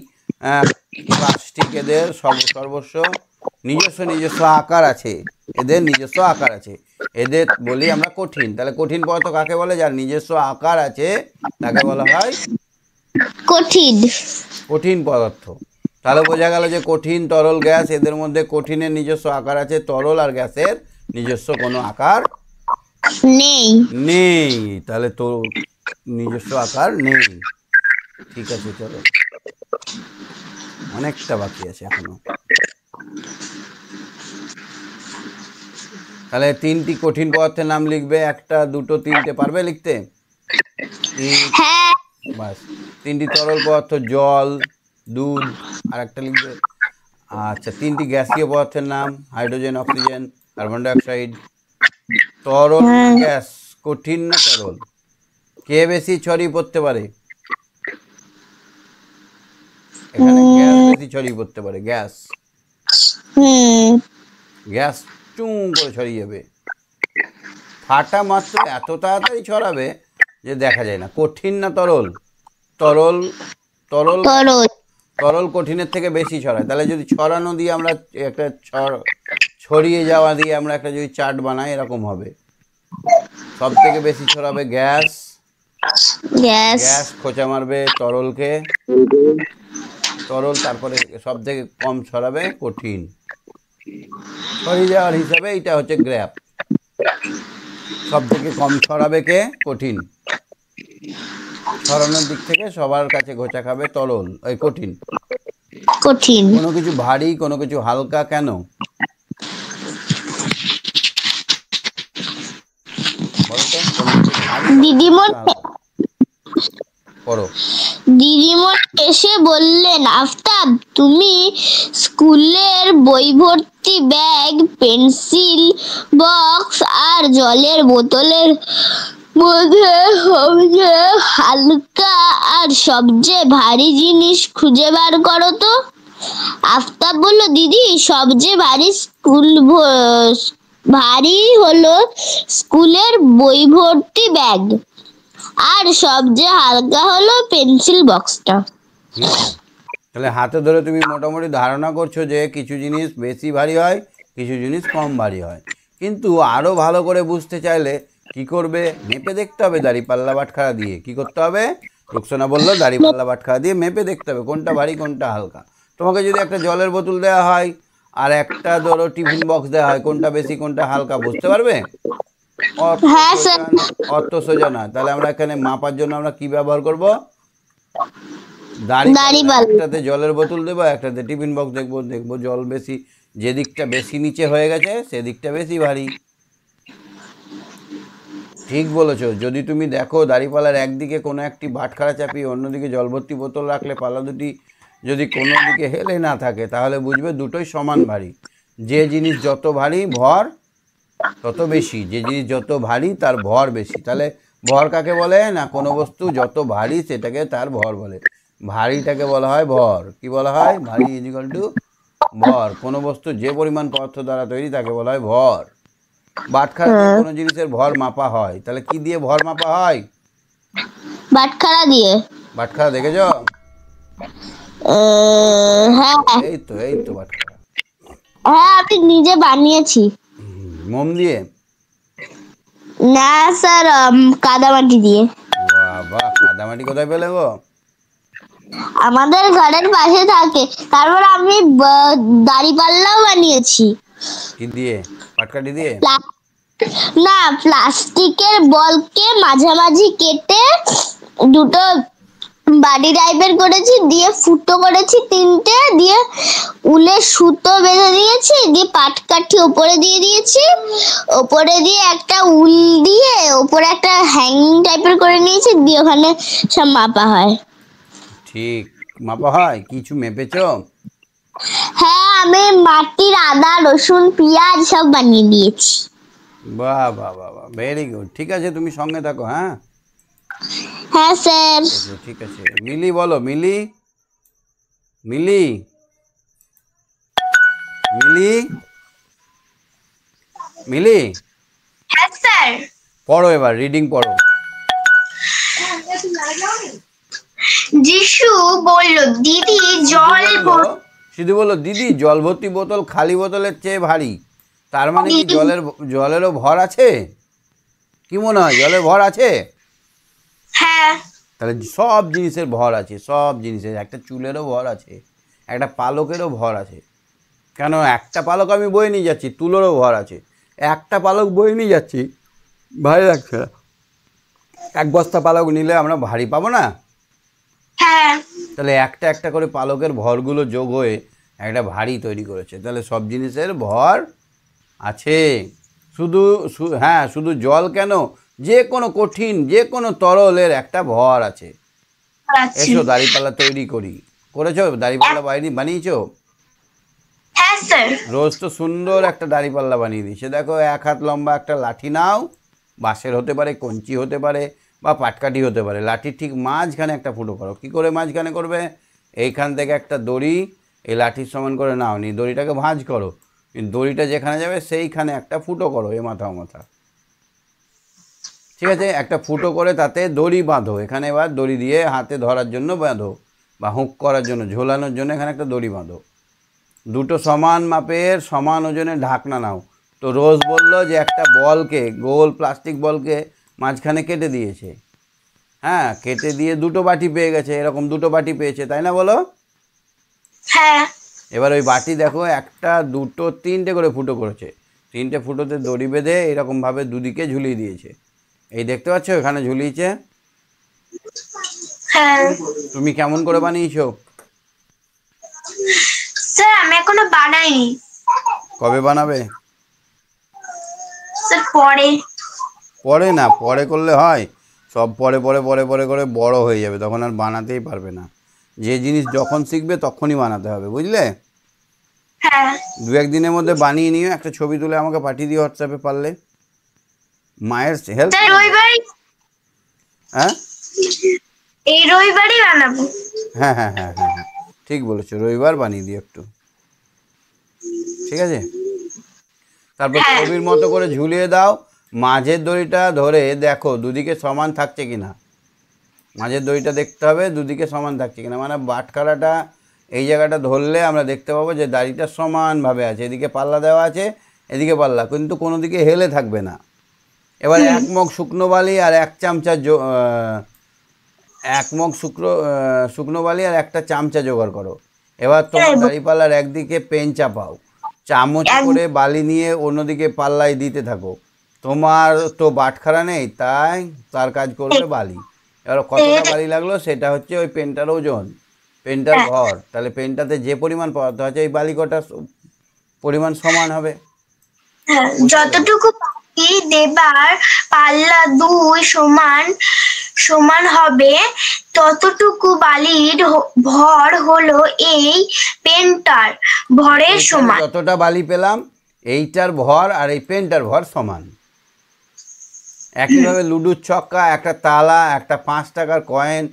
প্লাস্টিক, এদের সর্বস্ব নিজস্ব নিজস্ব আকার আছে। এদের নিজস্ব আকার আছে, এদের বলি আমরা কঠিন। তাহলে কঠিন পদার্থ কাকে বলে? যার নিজস্ব আকার আছে তাকে বলা হয়
কঠিন।
কঠিন পদার্থ। তাহলে বোঝা গেল যে কঠিন, তরল, গ্যাস, এদের মধ্যে কঠিনের নিজস্ব আকার আছে, তরল আর গ্যাসের নিজস্ব কোনো আকার
নেই।
নেই। তাহলে তো নিজস্ব আকার নেই। ঠিক আছে, চলো, অনেকটা বাকি আছে এখনো। তাহলে 3টি কঠিন পদার্থের নাম লিখবে। 1, 2, 3টে পারবে লিখতে?
হ্যাঁ।
বাস। 3টি তরল পদার্থ, জল, দুধ, আর একটা লিখবে। আচ্ছা, 3টি গ্যাসীয় পদার্থের নাম, হাইড্রোজেন, অক্সিজেন, কার্বন ডাইঅক্সাইড। তরল না গ্যাস, কঠিন না তরল, কে বেশি ছড়িয়ে পড়তে পারে? এখানে গ্যাস বেশি ছড়িয়ে পড়তে পারে। গ্যাস গ্যাস চুঁ করে ছড়িয়ে যাবে, ফাটা মাত্র এত তাড়াতাড়ি ছড়াবে যে দেখা যায় না। কঠিন না তরল? তরল তরল
তরল।
তরল কঠিনের থেকে বেশি ছড়ায়। তাহলে যদি ছড়ানো দিয়ে আমরা একটা ছড়িয়ে যাওয়া দিয়ে আমরা একটা যদি চার্ট বানাই, এরকম হবে। সব থেকে বেশি ছড়াবে গ্যাস। গ্যাস খোঁচা মারবে তরলকে, তরল। তারপরে সব থেকে কম ছড়াবে কঠিন। ছড়িয়ে যাওয়ার হিসাবে এটা হচ্ছে গ্র্যাপ। সব থেকে কম ছড়াবে কে? কঠিন। ছড়ানোর দিক থেকে সবার কাছে ঘোচা খাবে তরল, ওই কঠিন।
কঠিন।
কোনো কিছু ভারী, কোনো কিছু হালকা কেন?
দিদিমণি এসে বললেন, আফতাব, তুমি স্কুলের বই ভর্তি ব্যাগ, পেন্সিল বক্স আর জলের বোতলের মধ্যে সবচেয়ে হালকা আর সবচেয়ে ভারী জিনিস খুঁজে বার করো তো। আফতাব বলল, দিদি, সবচেয়ে ভারী হলো স্কুলের বই ভর্তি ব্যাগ, আর সবচেয়ে হালকা হলো পেন্সিল বক্সটা।
তাহলে হাতে ধরে তুমি মোটামুটি ধারণা করছো যে কিছু জিনিস বেশি ভারী হয়, কিছু জিনিস কম ভারী হয়। কিন্তু আরও ভালো করে বুঝতে চাইলে কি করবে? মেপে দেখতে হবে দাঁড়িপাল্লা বাটখারা দিয়ে। কি করতে হবে? রুকসানা বললো দাঁড়িপাল্লা বাটখারা দিয়ে মেপে দেখতে হবে কোনটা ভারী কোনটা হালকা। তোমাকে যদি একটা জলের বোতল দেওয়া হয় আর একটা ধরো টিফিন বক্স দেওয়া হয়, কোনটা বেশি কোনটা হালকা বুঝতে পারবে? অত সোজা না। তাহলে আমরা এখানে মাপার জন্য আমরা কি ব্যবহার করব? দাঁড়িপাল্লা। একটাতে জলের বোতল দেবো, একটাতে টিফিন বক্স দেখবো জল বেশি, যে দিকটা বেশি নিচে হয়ে গেছে সেদিকটা বেশি ভারী। ঠিক বলেছো। যদি তুমি দেখো দাঁড়িপাল্লার একদিকে কোনো একটি বাটখারা চাপিয়ে অন্যদিকে জল ভর্তি বোতল রাখলে পাল্লা দুটি যদি কোনো দিকে হেলে না থাকে, তাহলে বুঝবে দুটোই সমান ভারী। যে জিনিস যত ভারী ভর তত বেশি, যে জিনিস যত ভারী তার ভর বেশি। তাহলে ভর কাকে বলে? না, কোনো বস্তু যত ভারী সেটাকে তার ভর বলে। ভারীটাকে বলা হয় ভর। কি বলা হয়? ভারী ইজিক্যাল টু ভর। কোনো বস্তু যে পরিমাণ পদার্থ দ্বারা তৈরি তাকে বলা হয় ভর। বাটখারা দিয়ে কোনো জিনিসের ভর মাপা হয়। তাহলে কি দিয়ে ভর মাপা হয়?
বাটখারা দিয়ে।
বাটখারা দেখেছো?
হ্যাঁ।
এই তো বাটখারা।
হ্যাঁ, আমি নিজে বানিয়েছি।
মোম দিয়ে?
না স্যার, কাদামাটি দিয়ে।
বাবা, কাদামাটি কোথায় পেলে গো?
আমাদের ঘরের পাশে থাকে। তারপর আমি দাড়িপাল্লাও বানিয়েছি।
কি দিয়ে? পাটকাঠি দিয়ে?
না, প্লাস্টিকের বলকে মাঝামাঝি কেটে দুটো বাড়ি টাইপের করেছি, দিয়ে ফুটো করেছি তিনটে, দিয়ে উলের সুতো বেঁধে দিয়েছি, দিয়ে পাটকাঠি ওপরে দিয়ে দিয়েছি, ওপরে দিয়ে একটা উল দিয়ে ওপরে একটা হ্যাঙ্গিং টাইপের করে নিয়েছি, দিয়ে ওখানে সব মাপা হয়।
ঠিক মাপা হয়? কিছু মেপেছো?
হ্যাঁ, আমি মাটির আদা রসুন পেঁয়াজ সব বানিয়ে দিয়েছি।
বাহ বাহ বাহ বাহ, ভেরি গুড। ঠিক আছে, তুমি সঙ্গে থাকো। হ্যাঁ,
হ্যাঁ স্যার।
ঠিক আছে ঠিক আছে। মিলি বলো, মিলি, মিলি, মিলি, মিলি,
হ্যাঁ স্যার।
পড়ো এবার, রিডিং পড়ো।
যিশু বলল, দিদি জল
শুধু বলো দিদি জল ভর্তি বোতল খালি বোতলের চেয়ে ভারী। তার মানে কি জলেরও ভর আছে? কি মনে হয়, জলের ভর আছে?
হ্যাঁ।
তাহলে সব জিনিসের ভর আছে, সব জিনিসের। একটা চুলেরও ভর আছে, একটা পালকেরও ভর আছে। কেন, একটা পালক আমি বয়ে নিয়ে যাচ্ছি, তুলোরও ভর আছে। একটা পালক বয়ে নিয়ে যাচ্ছি, ভারী লাগছে না। এক বস্তা পালক নিলে আমরা ভারী পাবো না?
হ্যাঁ।
তাহলে একটা একটা করে পালকের ভরগুলো যোগ হয়ে একটা ভারী তৈরি করেছে। তাহলে সব জিনিসের ভর আছে। শুধু হ্যাঁ, শুধু জল কেন, যে কোনো কঠিন, যে কোনো তরলের একটা ভর আছে। এসো দাড়িপাল্লা তৈরি করি। করেছো দাড়িপাল্লা বানিয়েছো?
হ্যাঁ স্যার।
রোজ তো সুন্দর একটা দাড়িপাল্লা বানিয়ে দিয়েছে। দেখো, 1 হাত লম্বা একটা লাঠি নাও, বাঁশের হতে পারে, কঞ্চি হতে পারে, বা পাটকাঠি হতে পারে। লাঠির ঠিক মাঝখানে একটা ফুটো করো। কি করে মাঝখানে করবে? এইখান থেকে একটা দড়ি এই লাঠির সমান করে নাও, নি দড়িটাকে ভাঁজ করো, দড়িটা যেখানে যাবে সেইখানে একটা ফুটো করো, এ মাথা ও মাথা। ঠিক আছে, একটা ফুটো করে তাতে দড়ি বাঁধো। এখানে এবার দড়ি দিয়ে হাতে ধরার জন্য বাঁধো, বা হুঁক করার জন্য, ঝোলানোর জন্য এখানে একটা দড়ি বাঁধো। দুটো সমান মাপের সমান ওজনের ঢাকনা নাও। তো রোজ বলল যে একটা বলকে, গোল প্লাস্টিক বলকে মাঝখানে কেটে দিয়েছে। হ্যাঁ, কেটে দিয়ে দুটো বাটি পেয়ে গেছে। এরকম দুটো বাটি পেয়েছে, তাই না বলো?
হ্যাঁ।
এবার ওই বাটি দেখো, একটা দুটো তিনটে করে ফুটো করেছে। তিনটে ফুটোতে দড়ি বেঁধে এরকমভাবে দুদিকে ঝুলিয়ে দিয়েছে। এই দেখতে পাচ্ছ, এখানে ঝুলিয়েছে।
হ্যাঁ
তুমি কেমন করে বানিয়েছো?
স্যার, আমি এখনো বানাইনি।
কবে বানাবে?
স্যার, পরে।
পরে না, পরে করলে হয়? সব পরে পরে পরে পরে করে বড় হয়ে যাবে, তখন আর বানাতেই পারবে না। যে জিনিস যখন শিখবে তখনই বানাতে হবে, বুঝলে?
হ্যাঁ।
2-1 দিনের মধ্যে বানিয়ে নিও, একটা ছবি তুলে আমাকে পাঠিয়ে দিও হোয়াটসঅ্যাপে পারলে। মায়ের হেল্প।
স্যার, রবিবারই।
হ্যাঁ,
এই রবিবারই বানাবো।
হ্যাঁ হ্যাঁ হ্যাঁ হ্যাঁ হ্যাঁ, ঠিক বলেছো, রবিবার বানিয়ে দিও একটু। ঠিক আছে, তারপর ছবির মতো করে ঝুলিয়ে দাও। মাঝের দড়িটা ধরে দেখো দুদিকে সমান থাকছে কিনা। মাঝের দড়িটা দেখতে হবে দুদিকে সমান থাকছে কিনা, মানে বাটখারাটা এই জায়গাটা ধরলে আমরা দেখতে পাবো যে দাড়িটা সমানভাবে আছে। এদিকে পাল্লা দেওয়া আছে, এদিকে পাল্লা, কিন্তু কোনো দিকে হেলে থাকবে না। এবার 1 মগ শুকনো বালি আর 1 চামচা 1 মগ শুকনো বালি আর 1টা চামচা জোগাড় করো। এবার তোমার দাড়িপাল্লার একদিকে পেন চাপাও, চামচ করে বালি নিয়ে অন্যদিকে পাল্লায় দিতে থাকো। তোমার তো বাটখারা নেই, তাই তার কাজ করবে বালি। এবার কতটা বালি লাগলো সেটা হচ্ছে ওই পেনটার ওজন, পেনটার ভর। তাহলে পেনটাতে যে পরিমাণ পদার্থ আছে এই বালি কটার পরিমাণ সমান হবে।
যতটুকু বাকি দেবার পাল্লা 2 সমান সমান হবে, ততটুকু বালির ভর হলো এই পেনটার ভরের সমান।
যতটা বালি পেলাম এইটার ভর আর এই পেনটার ভর সমান। একইভাবে লুডুর ছক্কা, একটা তালা, একটা 5 টাকার কয়েন,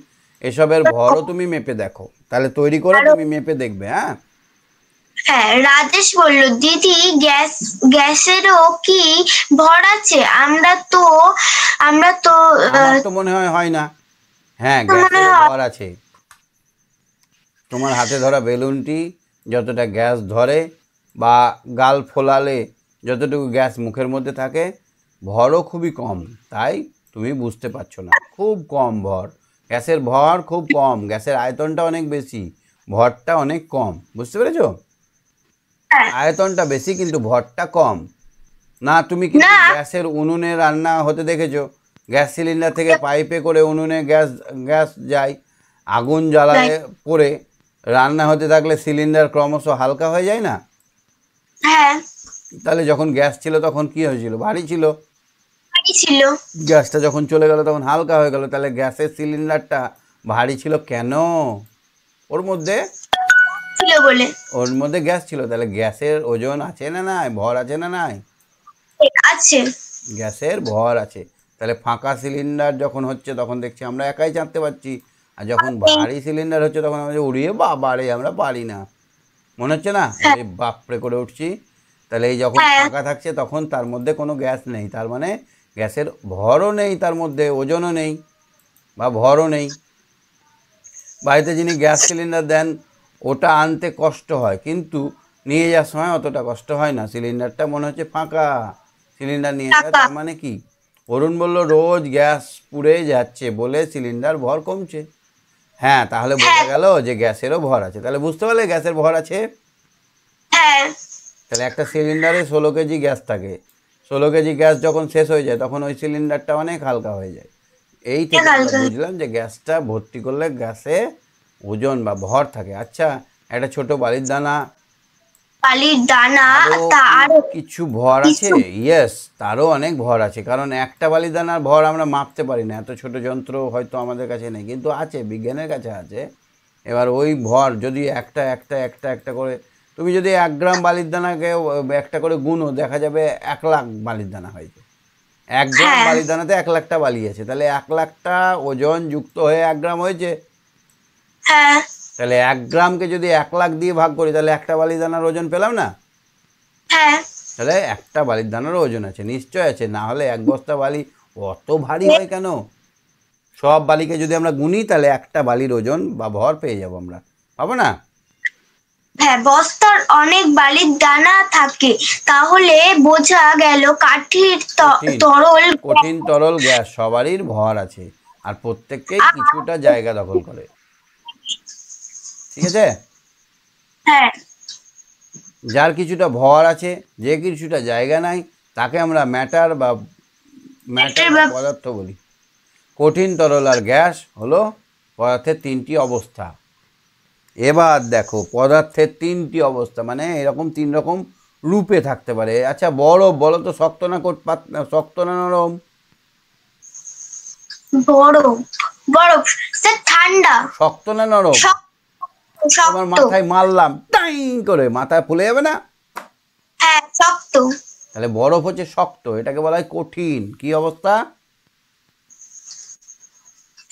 এসবের ভরও তুমি মেপে দেখো। তাহলে তৈরি করে তুমি মেপে দেখবে। হ্যাঁ
হ্যাঁ, রাজেশ বলল, দিদি গ্যাসেরও কি ভর আছে? আমরা তো
আমার তো মনে হয় না। হ্যাঁ, গ্যাসের ভর আছে। তোমার হাতে ধরা বেলুনটি যতটা গ্যাস ধরে বা গাল ফোলালে যতটুকু গ্যাস মুখের মধ্যে থাকে, ভরও খুবই কম। তাই তুমি বুঝতে পারছো না, খুব কম ভর, গ্যাসের ভর খুব কম, গ্যাসের আয়তনটা অনেক বেশি, ভরটা অনেক কম। বুঝতে পেরেছো?
হ্যাঁ।
আয়তনটা বেশি কিন্তু ভরটা কম। না তুমি কিন্তু
না।
গ্যাসের উনুনে রান্না হতে দেখেছো? গ্যাস সিলিন্ডার থেকে পাইপে করে উনুনে গ্যাস গ্যাস যায়, আগুন জ্বালালে পরে রান্না হতে থাকলে সিলিন্ডার ক্রমশ হালকা হয়ে যায় না?
হ্যাঁ,
তাহলে যখন গ্যাস ছিল তখন কি হয়েছিল? ভারী ছিল।
ভারী ছিল।
গ্যাসটা যখন চলে গেল তখন হালকা হয়ে গেল। তাহলে গ্যাসের সিলিন্ডারটা ভারী ছিল কেন? ওর মধ্যে
ছিল বলে।
ওর মধ্যে গ্যাস ছিল। তাহলে গ্যাসের ওজন আছে না নাই, ভর আছে না নাই?
আছে।
গ্যাসের ভর আছে। তাহলে ফাঁকা সিলিন্ডার যখন হচ্ছে তখন দেখছি আমরা একাই চাপতে পারছি, আর যখন ভারী সিলিন্ডার হচ্ছে তখন আমরা উড়িয়ে বাবারে আমরা পারি না, মনে হচ্ছে না? এই বাপরে করে উঠছি। তাহলে এই যখন ফাঁকা থাকছে তখন তার মধ্যে কোনো গ্যাস নেই, তার মানে গ্যাসের ভরও নেই, তার মধ্যে ওজনও নেই বা ভরও নেই। বাড়িতে যিনি গ্যাস সিলিন্ডার দেন ওটা আনতে কষ্ট হয়, কিন্তু নিয়ে যাওয়ার সময় অতটা কষ্ট হয় না। সিলিন্ডারটা মনে হচ্ছে ফাঁকা, সিলিন্ডার নিয়ে যায়। তার মানে কি? অরুণ বলল রোজ গ্যাস পুড়ে যাচ্ছে বলে সিলিন্ডার ভর কমছে। হ্যাঁ, তাহলে বোঝা গেল যে গ্যাসেরও ভর আছে। তাহলে বুঝতে পারলে গ্যাসের ভর আছে।
হ্যাঁ।
তাহলে একটা সিলিন্ডারে 16 কেজি গ্যাস থাকে। 16 কেজি গ্যাস যখন শেষ হয়ে যায় তখন ওই সিলিন্ডারটা অনেক হালকা হয়ে যায়। এই থেকে আমরা বুঝলাম যে গ্যাসটা ভর্তি করলে গ্যাসে ওজন বা ভর থাকে। আচ্ছা, একটা ছোট বালির দানা,
বালির দানা
আরও
তার
কিছু ভর আছে? ইয়েস, তারও অনেক ভর আছে, কারণ একটা বালির দানার ভর আমরা মাপতে পারি না, এত ছোট যন্ত্র হয়তো আমাদের কাছে নেই, কিন্তু আছে, বিজ্ঞানের কাছে আছে। এবার ওই ভর যদি একটা একটা একটা একটা করে, তুমি যদি 1 গ্রাম বালির দানাকে একটা করে গুণো, দেখা যাবে 1 লাখ বালির দানা হয়েছে। 1 গ্রাম বালির দানাতে 1 লাখটা বালি আছে, তাহলে 1 লাখটা ওজন যুক্ত হয়ে 1 গ্রাম হয়েছে।
হ্যাঁ।
তাহলে 1 গ্রামকে যদি 1 লাখ দিয়ে ভাগ করি তাহলে একটা বালির দানার ওজন পেলাম না?
হ্যাঁ।
তাহলে একটা বালির দানারও ওজন আছে, নিশ্চয় আছে, না হলে 1 বস্তা বালি অত ভারী হয় কেন? সব বালিকে যদি আমরা গুনি তাহলে একটা বালির ওজন বা ভর পেয়ে যাবো আমরা, পাবো না?
হ্যাঁ, বস্তার অনেক বালির দানা থাকে, তাহলে বোঝা গেল কাঠির তরল
কঠিন তরল গ্যাস সবারই ভর আছে, আর প্রত্যেককেই কিছুটা জায়গা দখল করে। ঠিক আছে?
হ্যাঁ।
যার কিছুটা ভর আছে, যে কিছুটা জায়গা নাই, তাকে আমরা ম্যাটার বা পদার্থ বলি। কঠিন তরল আর গ্যাস হলো পদার্থের 3টি অবস্থা। এবার দেখো, পদার্থের 3টি অবস্থা মানে এরকম 3 রকম রূপে থাকতে পারে। আচ্ছা, বরফ বলো তো শক্ত না শক্ত না নরম?
বরফ। বরফ স্যার ঠান্ডা।
শক্ত না নরম? তোমার মাথায় মারলাম টাই করে, মাথায় ফুলে যাবে না?
হ্যাঁ, শক্ত।
তাহলে বরফ হচ্ছে শক্ত, এটাকে বলা হয় কঠিন। কি অবস্থা?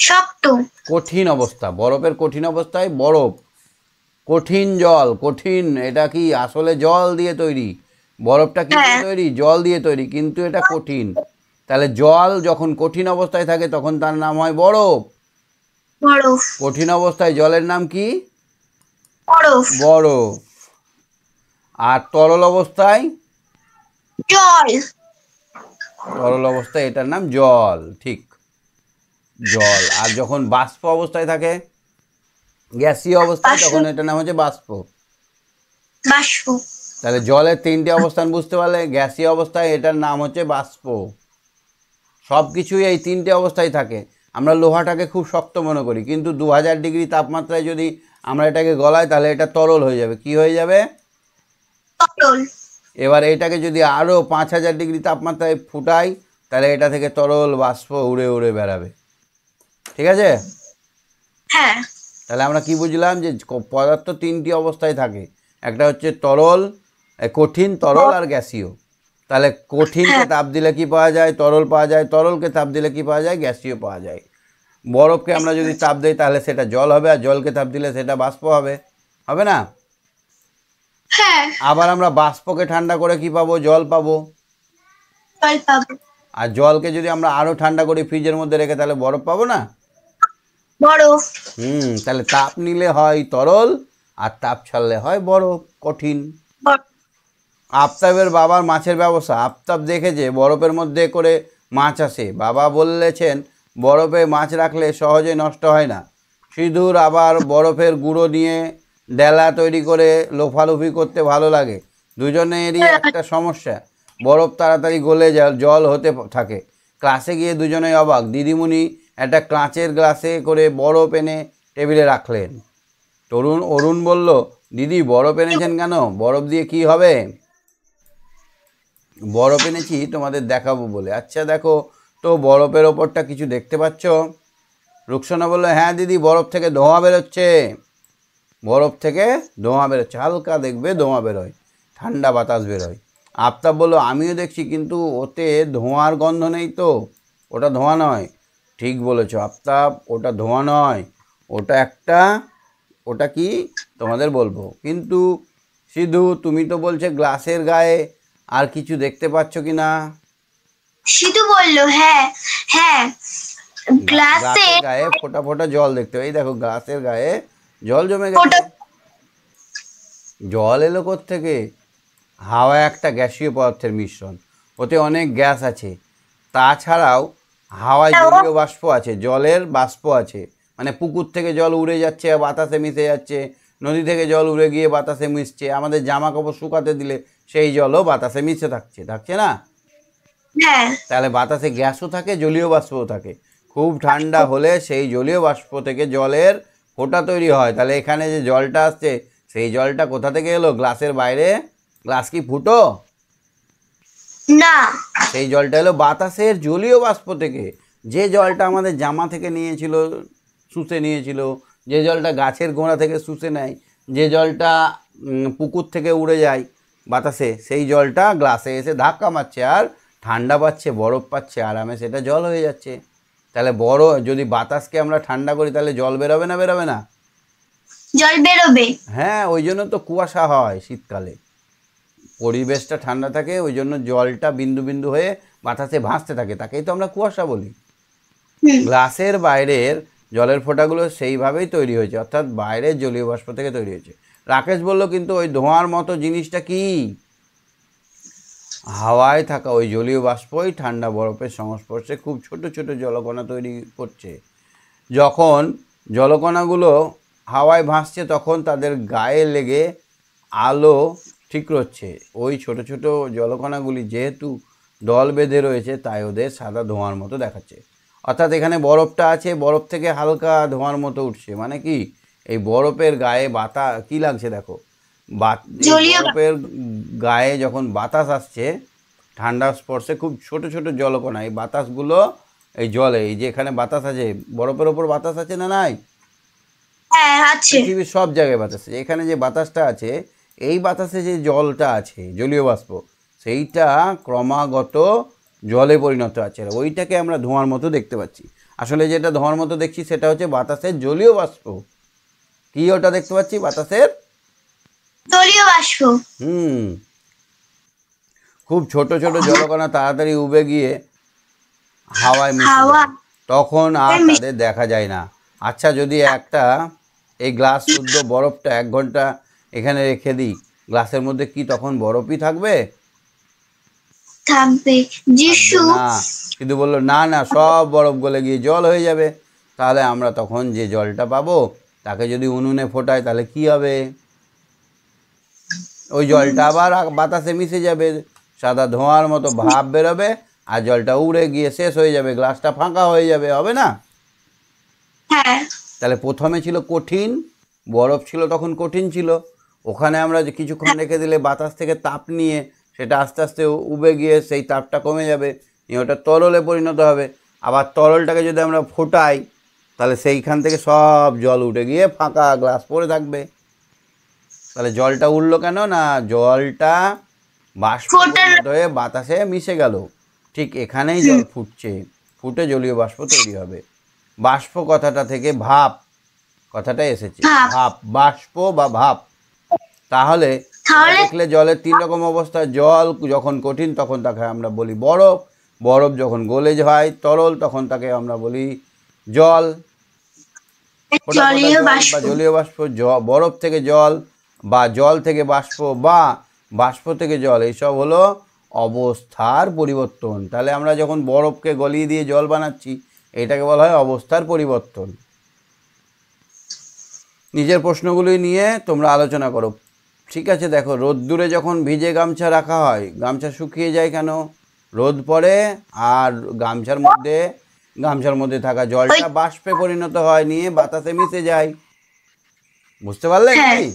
শক্ত।
কঠিন অবস্থা। বরফের কঠিন অবস্থায় বরফ। কঠিন জল, কঠিন, এটা কি আসলে জল দিয়ে তৈরি? বরফটা কি দিয়ে তৈরি? জল দিয়ে তৈরি, কিন্তু এটা কঠিন। তাহলে জল যখন কঠিন অবস্থায় থাকে তখন তার নাম হয় বরফ।
বরফ।
কঠিন অবস্থায় জলের নাম কি?
বরফ।
বরফ। আর তরল অবস্থায়?
জল।
তরল অবস্থায় এটার নাম জল, ঠিক, জল। আর যখন বাষ্প অবস্থায় থাকে, গ্যাসীয় অবস্থায়, তখন এটার নাম হচ্ছে বাষ্প।
বাষ্প।
তাহলে জলের 3টে অবস্থান বুঝতে পারলে। গ্যাসীয় অবস্থায় এটার নাম হচ্ছে বাষ্প। সব কিছুই এই 3টে অবস্থায় থাকে। আমরা লোহাটাকে খুব শক্ত মনে করি, কিন্তু 2000 ডিগ্রি তাপমাত্রায় যদি আমরা এটাকে গলাই তাহলে এটা তরল হয়ে যাবে। কি হয়ে যাবে?
তরল।
এবার এটাকে যদি আরও 5000 ডিগ্রি তাপমাত্রায় ফুটাই তাহলে এটা থেকে তরল বাষ্প উড়ে উড়ে বেড়াবে। ঠিক আছে?
হ্যাঁ।
তাহলে আমরা কি বুঝলাম? যে পদার্থ 3টি অবস্থায় থাকে, একটা হচ্ছে তরল, কঠিন, তরল আর গ্যাসীয়। তাহলে কঠিনকে তাপ দিলে কি পাওয়া যায়? তরল পাওয়া যায়। তরলকে তাপ দিলে কি পাওয়া যায়? গ্যাসীয় পাওয়া যায়। বরফকে আমরা যদি তাপ দিই তাহলে সেটা জল হবে, আর জলকে তাপ দিলে সেটা বাষ্প হবে, হবে না?
হ্যাঁ।
আবার আমরা বাষ্পকে ঠান্ডা করে কি পাবো? জল পাবো।
জল পাবো।
আর জলকে যদি আমরা আরো ঠান্ডা করে ফ্রিজের মধ্যে রেখে তাহলে বরফ পাবো না?
বরফ।
তাহলে তাপ নিলে হয় তরল, আর তাপ ছাড়লে হয় বরফ, কঠিন। আফতাবের বাবার মাছের ব্যবসা। আফতাব দেখেছে বরফের মধ্যে করে মাছ আসে। বাবা বলেছেন বরফে মাছ রাখলে সহজে নষ্ট হয় না। সিঁদুর আবার বরফের গুঁড়ো নিয়ে ডেলা তৈরি করে লোফালুফি করতে ভালো লাগে। দুজনেরই একটা সমস্যা, বরফ তাড়াতাড়ি গলে জল হতে থাকে। ক্লাসে গিয়ে দুজনেই অবাক। দিদিমণি একটা কাঁচের গ্লাসে করে বরফ এনে টেবিলে রাখলেন। অরুণ বলল, দিদি বরফ এনেছেন কেন? বরফ দিয়ে কি হবে? বরফ এনেছি তোমাদের দেখাবো বলে। আচ্ছা দেখো তো বরফের ওপরটা কিছু দেখতে পাচ্ছ? রুকসানা বলল, হ্যাঁ দিদি, বরফ থেকে ধোঁয়া বেরোচ্ছে। বরফ থেকে ধোঁয়া বেরোচ্ছে, হালকা দেখবে ধোঁয়া বেরোয়, ঠান্ডা বাতাস বেরোয়। আফতাব বলল, আমিও দেখছি, কিন্তু ওতে ধোঁয়ার গন্ধ নেই তো। ওটা ধোঁয়া নয়। ঠিক বলেছ আফতাব, ওটা ধোঁয়া নয়, ওটা কি তোমাদের বলবো। কিন্তু সিধু, তুমি তো বলছে গ্লাসের গায়ে আর কিছু দেখতে পাচ্ছ কি না?
সিধু বলল, হ্যাঁ হ্যাঁ, গ্লাসে
গ্লাসের গায়ে ফোঁটা ফোঁটা জল দেখতে, এই দেখো গ্লাসের গায়ে জল জমে গেছে। জল এলো কোত্থেকে? হাওয়া একটা গ্যাসীয় পদার্থের মিশ্রণ, ওতে অনেক গ্যাস আছে। তাছাড়াও হাওয়ায় জলীয় বাষ্প আছে, জলের বাষ্প আছে। মানে পুকুর থেকে জল উড়ে যাচ্ছে, বাতাসে মিশে যাচ্ছে। নদী থেকে জল উড়ে গিয়ে বাতাসে মিশছে। আমাদের জামা কাপড় শুকাতে দিলে সেই জলও বাতাসে মিশে থাকছে না?
হ্যাঁ,
তাহলে বাতাসে গ্যাসও থাকে, জলীয় বাষ্পও থাকে। খুব ঠান্ডা হলে সেই জলীয় বাষ্প থেকে জলের ফোঁটা তৈরি হয়। তাহলে এখানে যে জলটা আসছে, সেই জলটা কোথা থেকে এলো? গ্লাসের বাইরে। গ্লাস কি ফুটো?
না,
সেই জলটা এলো বাতাসের জলীয় বাষ্প থেকে। যে জলটা আমাদের জামা থেকে নিয়েছিল, শুষে নিয়েছিল, যে জলটা গাছের গোড়া থেকে শুষে নেয়, যে জলটা পুকুর থেকে উড়ে যায় বাতাসে, সেই জলটা গ্লাসে এসে ধাক্কা মারছে আর ঠান্ডা পাচ্ছে, বরফ পাচ্ছে, আরামে সেটা জল হয়ে যাচ্ছে। তাহলে যদি বাতাসকে আমরা ঠান্ডা করি, তাহলে জল বেরোবে না? বেরোবে না?
জল বেরোবে।
হ্যাঁ, ওই জন্য তো কুয়াশা হয় শীতকালে। পরিবেশটা ঠান্ডা থাকে, ওই জন্য জলটা বিন্দু বিন্দু হয়ে বাতাসে ভাসতে থাকে, তাকেই তো আমরা কুয়াশা বলি। গ্লাসের বাইরের জলের ফোঁটাগুলো সেইভাবেই তৈরি হয়েছে, অর্থাৎ বাইরের জলীয় বাষ্প থেকে তৈরি হয়েছে। রাকেশ বলল, কিন্তু ওই ধোঁয়ার মতো জিনিসটা কি? হাওয়ায় থাকা ওই জলীয় বাষ্পই ঠান্ডা বরফের সংস্পর্শে খুব ছোট ছোট জলকণা তৈরি করছে। যখন জলকণাগুলো হাওয়ায় ভাসছে, তখন তাদের গায়ে লেগে আলো ঠিক রচ্ছে। ওই ছোট ছোট জলকণাগুলি যেহেতু দল বেঁধে রয়েছে, তাই ওদের সাদা ধোঁয়ার মতো দেখাচ্ছে। অর্থাৎ এখানে বরফটা আছে, বরফ থেকে হালকা ধোঁয়ার মতো উঠছে। মানে কি, এই বরফের গায়ে বাতাস কি লাগছে দেখো, বরফের গায়ে যখন বাতাস আসছে ঠান্ডার স্পর্শে, খুব ছোট ছোট জলকণা, এই বাতাসগুলো এই জলে, এই যে এখানে বাতাস আছে, বরফের ওপর বাতাস আছে না নাই?
হ্যাঁ আছে।
পৃথিবীর সব জায়গায় বাতাস আছে। এখানে যে বাতাসটা আছে, এই বাতাসে যে জলটা আছে, জলীয় বাষ্প, সেইটা ক্রমাগত জলে পরিণত আছে। ওইটাকে আমরা ধোঁয়ার মতো দেখতে পাচ্ছি। আসলে যেটা ধোঁয়ার মতো দেখছি সেটা হচ্ছে বাতাসের জলীয় বাষ্প। কি ওটা দেখতে পাচ্ছি? বাতাসের
জলীয় বাষ্প।
খুব ছোট ছোট জলকণা তাড়াতাড়ি উবে গিয়ে হাওয়ায় মিশে যায়, তখন আর তাদের দেখা যায় না। আচ্ছা, যদি এই গ্লাস শুদ্ধ বরফটা 1 ঘন্টা এখানে রেখে দিই, গ্লাসের মধ্যে কি তখন বরফই থাকবে?
থাকবে। যিশু
না, কিন্তু বললো না না, সব বরফ গলে গিয়ে জল হয়ে যাবে। তাহলে আমরা তখন যে জলটা পাবো, তাকে যদি উনুনে ফোটাই, তাহলে কি হবে? ওই জলটা আবার বাতাসে মিশে যাবে, সাদা ধোঁয়ার মতো ভাব বেরোবে, আর জলটা উড়ে গিয়ে শেষ হয়ে যাবে, গ্লাসটা ফাঁকা হয়ে যাবে, হবে না?
হ্যাঁ।
তাহলে প্রথমে ছিল কঠিন, বরফ ছিল তখন কঠিন ছিল, ওখানে আমরা যে কিছুক্ষণ রেখে দিলে বাতাস থেকে তাপ নিয়ে সেটা আস্তে আস্তে উবে গিয়ে সেই তাপটা কমে যাবে, নিয়ে ওটা তরলে পরিণত হবে। আবার তরলটাকে যদি আমরা ফোটাই, তাহলে সেইখান থেকে সব জল উঠে গিয়ে ফাঁকা গ্লাস পড়ে থাকবে। তাহলে জলটা উঠলো কেন? না, জলটা বাষ্প হয়ে বাতাসে মিশে গেল। ঠিক এখানেই জল ফুটছে, ফুটে জলীয় বাষ্প তৈরি হবে। বাষ্প কথাটা থেকে ভাপ কথাটা এসেছে, ভাপ, বাষ্প বা ভাপ। তাহলে দেখলে জলের 3 রকম অবস্থা। জল যখন কঠিন তখন তাকে আমরা বলি বরফ, বরফ যখন গলে যায় তরল তখন তাকে আমরা বলি জল, জলীয় বাষ্প। বরফ থেকে জল বা জল থেকে বাষ্প বা বাষ্প থেকে জল, এইসব হলো অবস্থার পরিবর্তন। তাহলে আমরা যখন বরফকে গলিয়ে দিয়ে জল বানাচ্ছি এটাকে বলা হয় অবস্থার পরিবর্তন। নিজের প্রশ্নগুলি নিয়ে তোমরা আলোচনা করো। ঠিক আছে, দেখো রোদ্দুরে যখন ভিজে গামছা রাখা হয় গামছা শুকিয়ে যায় কেন? রোদ পড়ে আর গামছার মধ্যে থাকা জলটা বাষ্পে পরিণত হয়, নিয়ে বাতাসে মিশে যায়। বুঝতে পারলে
হ্যাঁ।
কি?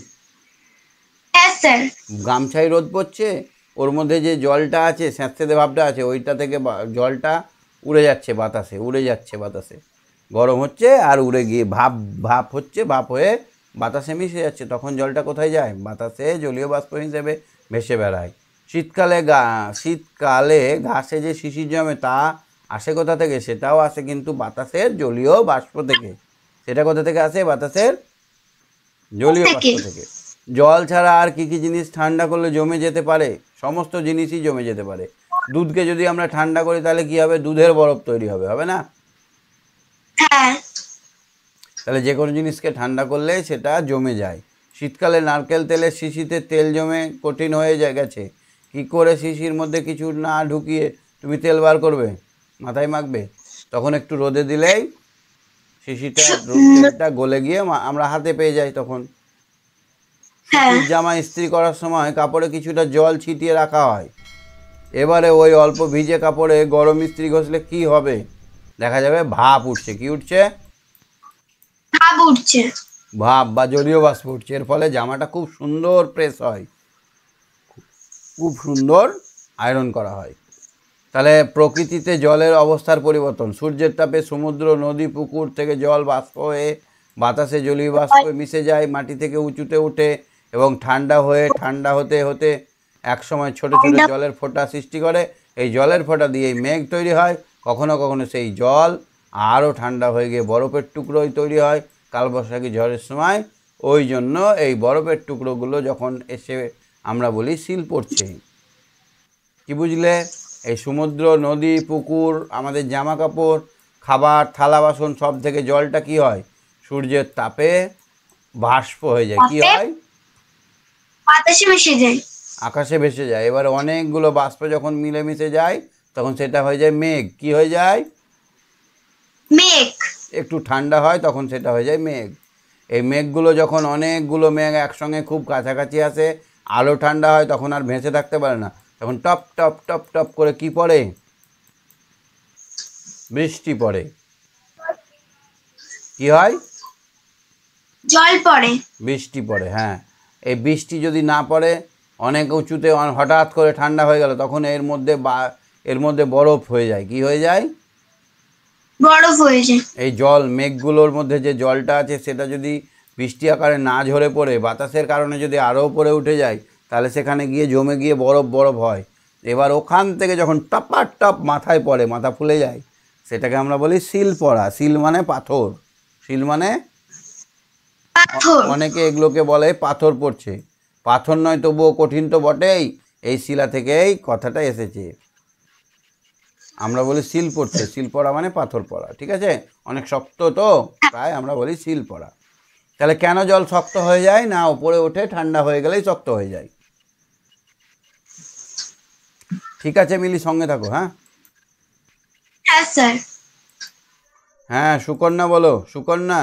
হ্যাঁ স্যার।
গামছায় রোদ পড়ছে, ওর মধ্যে যে জলটা আছে স্যাঁতসেঁতে ভাবটা আছে ওইটা থেকে জলটা উড়ে যাচ্ছে বাতাসে, গরম হচ্ছে আর উড়ে গিয়ে ভাপ হচ্ছে, ভাপ হয়ে বাতাসে মিশে যাচ্ছে। তখন জলটা কোথায় যায়? বাতাসে জলীয় বাষ্প হিসেবে ভেসে বেড়ায়। শীতকালে ঘাসে যে শিশির জমে তা আসে কোথা থেকে? সেটাও আসে কিন্তু বাতাসের জলীয় বাষ্প থেকে। সেটা কোথা থেকে আসে? বাতাসের জলীয় বাষ্প থেকে। জল ছাড়া আর কি কি জিনিস ঠান্ডা করলে জমে যেতে পারে? সমস্ত জিনিসই জমে যেতে পারে। দুধকে যদি আমরা ঠান্ডা করি তাহলে কি হবে? দুধের বরফ তৈরি হবে, হবে না?
হ্যাঁ।
তাহলে যে কোনো জিনিসকে ঠান্ডা করলে সেটা জমে যায়। শীতকালে নারকেল তেলের শিশিতে তেল জমে কঠিন হয়ে গেছে, কি করে শিশির মধ্যে কিছু না ঢুকিয়ে তুমি তেল বার করবে? মাথায় মাখবে। তখন একটু রোদে দিলেই তেলটা গলে গিয়ে আমরা হাতে পেয়ে যাই। তখন সুতির জামা ইস্ত্রি করার সময় কাপড়ে কিছুটা জল ছিটিয়ে রাখা হয়। এবারে ওই অল্প ভিজে কাপড়ে গরম ইস্ত্রি ঘষলে কি হবে? দেখা যাবে ভাপ উঠছে। কি উঠছে? ভাপ বা জলীয় বাষ্প উঠছে। এর ফলে জামাটা খুব সুন্দর প্রেস হয়, খুব সুন্দর আয়রন করা হয়। তাহলে প্রকৃতিতে জলের অবস্থার পরিবর্তন। সূর্যের তাপে সমুদ্র, নদী, পুকুর থেকে জল বাষ্প হয়ে বাতাসে জলীয় বাষ্প মিশে যায়, মাটি থেকে উঁচুতে ওঠে এবং ঠান্ডা হতে হতে একসময় ছোট ছোট জলের ফোঁটা সৃষ্টি করে। এই জলের ফোঁটা দিয়েই মেঘ তৈরি হয়। কখনো কখনো সেই জল আরও ঠান্ডা হয়ে গিয়ে বরফের টুকরোই তৈরি হয় কালবৈশাখী ঝড়ের সময়। ওই জন্য এই বরফের টুকরোগুলো যখন এসে আমরা বলি শিল পড়ছে। কি বুঝলে? এই সমুদ্র, নদী, পুকুর, আমাদের জামা কাপড়, খাবার, থালা বাসন সব থেকে জলটা কি হয়? সূর্যের তাপে বাষ্প হয়ে যায়। কি হয়?
বাতাসে মিশে যায়,
আকাশে ভেসে যায়। এবারে অনেকগুলো বাষ্প যখন মিলেমিশে যায় তখন সেটা হয়ে যায় মেঘ। কি হয়ে যায়?
মেঘ।
একটু ঠান্ডা হয় তখন সেটা হয়ে যায় মেঘ। এই মেঘগুলো যখন অনেকগুলো মেঘ একসঙ্গে খুব কাছাকাছি আসে, আলো ঠান্ডা হয়, তখন আর ভেসে থাকতে পারে না, তখন টপ টপ টপ টপ করে কি পড়ে? বৃষ্টি পড়ে। কি হয়?
জল পড়ে,
বৃষ্টি পড়ে। হ্যাঁ, এই বৃষ্টি যদি না পড়ে, অনেক উঁচুতে হঠাৎ করে ঠান্ডা হয়ে গেল, তখন এর মধ্যে বরফ হয়ে যায়। কি হয়ে যায়?
বরফ হয়ে যায়।
এই জল মেঘগুলোর মধ্যে যে জলটা আছে সেটা যদি বৃষ্টি আকারে না ঝরে পড়ে, বাতাসের কারণে যদি আরও উপরে উঠে যায়, তাহলে সেখানে গিয়ে জমে গিয়ে বরফ হয়। এবার ওখান থেকে যখন টপ মাথায় পড়ে, মাথা ফুলে যায়, সেটাকে আমরা বলি শিল পড়া। শিল মানে পাথর। শিল মানে অনেকে এগুলোকে বলে পাথর পড়ছে। পাথর নয়, তবুও কঠিন তো বটেই। এই শিলা থেকেই কথাটা এসেছে। আমরা বলি শিল পড়ছে। শিল পড়া মানে পাথর পড়া। ঠিক আছে? অনেক শক্ত তো, তাই আমরা বলি শিল পড়া। তাহলে কেন জল শক্ত হয়ে যায়? না উপরে ওঠে, ঠান্ডা হয়ে গেলেই শক্ত হয়ে যায়। ঠিক আছে মিলি, সঙ্গে থাকো। হ্যাঁ
হ্যাঁ স্যার।
হ্যাঁ, সুকন্যা বলো। সুকন্যা,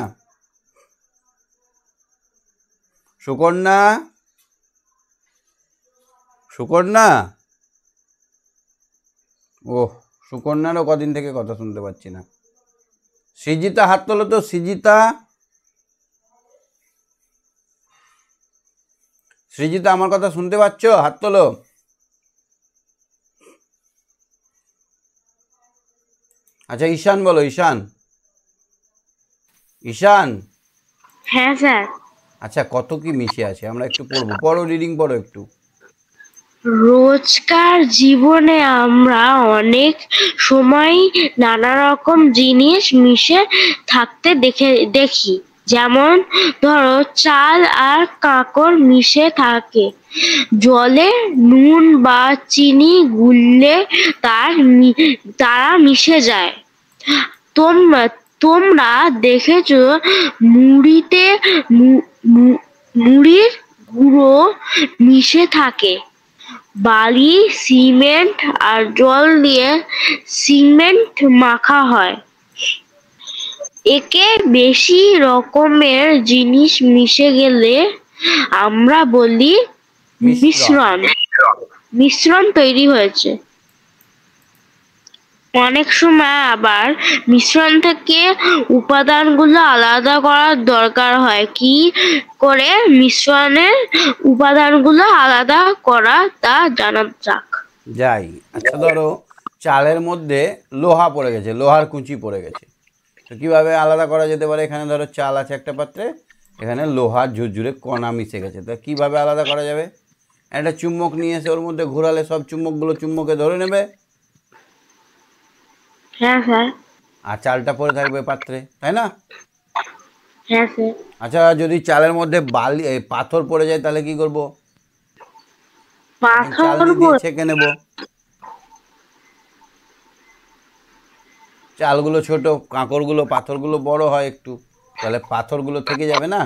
সুকন্যা, সুকন্যা। ওহ, সুকন্যারও কদিন থেকে কথা শুনতে পাচ্ছি না। সৃজিতা, হাত তোলো তো। সৃজিতা, সৃজিতা আমার কথা শুনতে পাচ্ছ? হাত তোলো। আচ্ছা, ঈশান বলো। ঈশান, ঈশান।
হ্যাঁ স্যার।
আচ্ছা, কত কি মিশে আছে আমরা একটু পড়বো। পড়ো, রিডিং পড়ো একটু।
রোজকার জীবনে আমরা অনেক সময় নানা রকম জিনিস মিশে থাকতে দেখি। যেমন ধরো, চাল আর কাঁকর মিশে থাকে। জলে নুন বা চিনি গুললে তারা মিশে যায়। তোমরা দেখেছো মুড়িতে মুড়ির গুঁড়ো মিশে থাকে।
বালি, সিমেন্ট আর জল দিয়ে সিমেন্ট মাখা হয়। একে বেশি রকমের জিনিস মিশে গেলে আমরা বলি মিশ্রণ। মিশ্রণ তৈরি হয়েছে। অনেক সময় আবার মিশ্রণ থেকে উপাদানগুলো আলাদা করার দরকার হয়। কি করে মিশ্রণের উপাদানগুলো আলাদা করা তা জানা যাক।
যাই। আচ্ছা ধরো চালের মধ্যে লোহা পড়ে গেছে, লোহার কুচি পড়ে গেছে, তো কীভাবে আলাদা করা যেতে পারে? এখানে ধরো চাল আছে একটা পাত্রে, এখানে লোহার ঝুরঝুরে কণা মিশে গেছে, তো কীভাবে আলাদা করা যাবে? একটা চুম্বক নিয়ে এসে ওর মধ্যে ঘোরালে সব চুম্বকগুলো চুম্বকে ধরে নেবে।
হ্যাঁ স্যার।
আর চালটা পড়ে থাকবে পাত্রে, তাই না?
হ্যাঁ স্যার।
আচ্ছা যদি চালের মধ্যে বালি পাথর পড়ে যায় তাহলে কি করব? চাল দিয়ে ছেঁকে নেব। চালগুলো ছোট, কাঁকড়গুলো পাথরগুলো বড় হয় একটু, তাহলে পাথরগুলো থেকে যাবে না?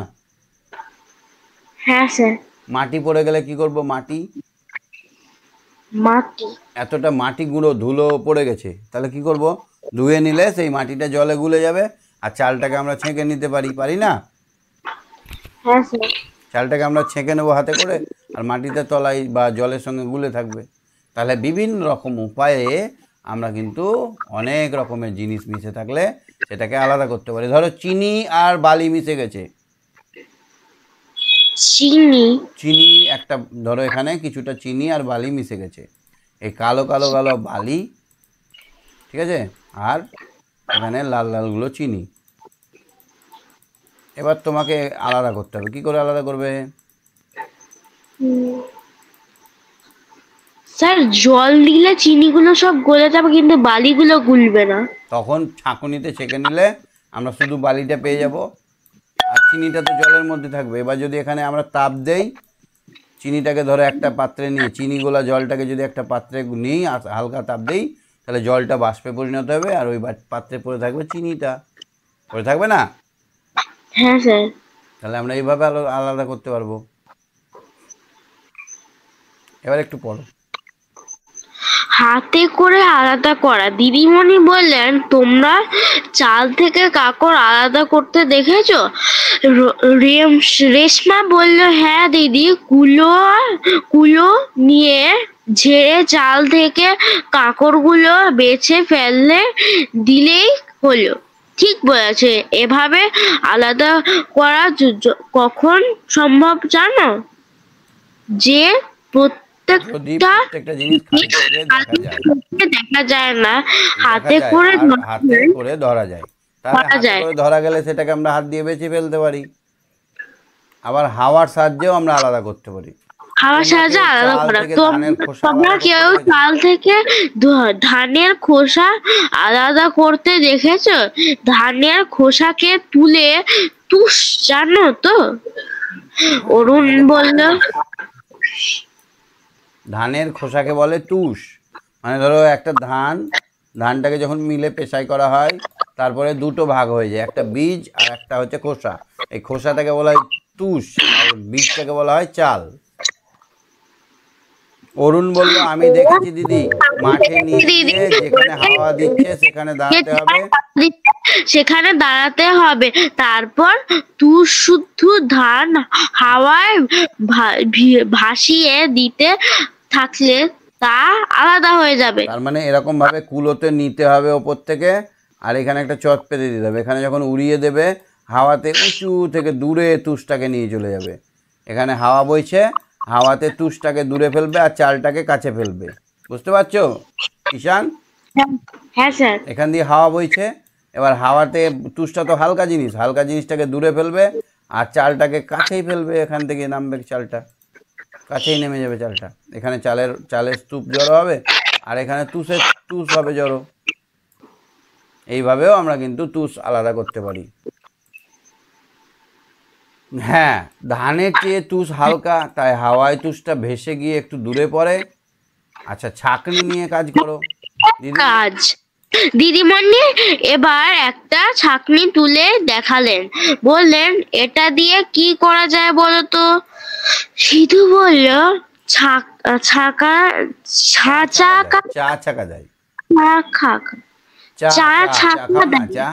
হ্যাঁ স্যার।
মাটি পড়ে গেলে কি করব? মাটি এতটা মাটি গুঁড়ো ধুলো পড়ে গেছে, তাহলে কি করব? ধুয়ে নিলে সেই মাটিটা জলে গুলে যাবে, আর চালটাকে আমরা ছেঁকে নিতে পারি না?
হ্যাঁ স্যার।
চালটাকে আমরা ছেঁকে নেবো হাতে করে, আর মাটিতে তলায় বা জলের সঙ্গে গুলে থাকবে। তাহলে বিভিন্ন রকম উপায়ে আমরা কিন্তু অনেক রকমের জিনিস মিশে থাকলে সেটাকে আলাদা করতে পারি। ধরো চিনি আর বালি মিশে গেছে। চিনি একটা, ধরো এখানে কিছুটা চিনি আর বালি মিশে গেছে, এই কালো কালো কালো বালি, ঠিক আছে, আর এখানে লাল লালগুলো চিনি। এবার তোমাকে আলাদা করতে হবে। কি করে আলাদা করবে?
স্যার জল দিলে চিনিগুলো সব গলে যাবে কিন্তু বালিগুলো গুলবে না।
তখন ছাঁকুনিতে ছেঁকে নিলে আমরা শুধু বালিটা পেয়ে যাব, আর চিনিটা তো জলের মধ্যে থাকবে। এবার যদি এখানে আমরা তাপ দেই, চিনিটাকে ধরো একটা পাত্রে নিয়ে, চিনি গোলা জলটাকে যদি একটা পাত্রে নিই আর হালকা তাপ দেই, তাহলে জলটা বাষ্পে পরিণত হবে, আর ওই পাত্রে পড়ে থাকবে চিনিটা, পড়ে থাকবে না?
হ্যাঁ স্যার।
তাহলে আমরা এইভাবে আলাদা করতে পারবো। এবার একটু পড়ো।
হাতে করে আলাদা করা। দিদিমণি বললেন, তোমরা চাল থেকে কাকড় আলাদা করতে দেখেছো? রেশমা বলল, হ্যাঁ দিদি, কুলো নিয়ে ঝেড়ে চাল থেকে কাকড়গুলো বেছে ফেললে দিলেই হলো। ঠিক বলেছে। এভাবে আলাদা করা কখন সম্ভব জানো? যে
প্রত্যেকটা জিনিস
দেখা যায় না,
হাতে করে ধরা যায়। তাহলে হাতে করে ধরা গেলে সেটাকে আমরা হাত দিয়ে বেছে ফেলতে পারি। আবার হাওয়ার সাহায্যেও আমরা আলাদা করতে পারি।
হাওয়ার সাহায্যে আলাদা করা। তোমরা কেউ চাল থেকে ধানের খোসা আলাদা করতে দেখেছো? ধানের খোসাকে তুলে তুষ জানো তো? অরুণ বলল,
ধানের খোসাকে বলে তুষ। মানে ধরো একটা ধানটাকে যখন মিলে পেশাই করা হয়, তারপরে দুটো ভাগ হয়ে যায়, একটা বীজ আর একটা হচ্ছে খোসা। এই খোসাটাকে বলা হয় তুষ, আর বীজটাকে বলা হয় চাল। অরুণ বলল, আমি দেখেছি দিদি, মাঠে নিয়ে গিয়ে যেখানে হাওয়া দিচ্ছে
সেখানে দাঁড়াতে হবে, তারপর তুষ শুদ্ধ ধান হাওয়ায় ভাসিয়ে দিতে থাকলে তা আলাদা হয়ে যাবে।
তার মানে এরকম ভাবে কুলোতে নিতে হবে ওপর থেকে, আর এখানে একটা চট পেতে দিতে হবে। এখানে যখন উড়িয়ে দেবে, হাওয়াতে উঁচু থেকে দূরে তুষটাকে নিয়ে চলে যাবে। এখানে হাওয়া বইছে, হাওয়াতে তুষটাকে দূরে ফেলবে আর চালটাকে কাছে ফেলবে। বুঝতে পারছো ঈশান?
হ্যাঁ স্যার।
এখান দিয়ে হাওয়া বইছে, এবার হাওয়াতে তুষটা তো হালকা জিনিস, হালকা জিনিসটাকে দূরে ফেলবে আর চালটাকে কাছেই ফেলবে। এখান থেকে নামবে চালটা, কাছেই নেমে যাবে চালটা। এখানে চালের স্তূপ জড়ো হবে, আর এখানে তুষ হবে জড়ো। এইভাবেও আমরা কিন্তু তুষ আলাদা করতে পারি। হ্যাঁ, ধানের চেয়ে তুষ হালকা, তাই হাওয়ায় তুষটা ভেসে গিয়ে একটু দূরে পড়ে। আচ্ছা, ছাঁকনি নিয়ে কাজ করো।
দিদিমণি এবার একটা ছাঁকনি তুলে দেখালেন, বললেন, এটা দিয়ে কি করা যায় বলো তো? সিধু বলল, ছাকা ছাকা
চা ছাকা যায়,
ছাকা
চা
চা
চা
ছাকা
খাও না,
দেয়।
চা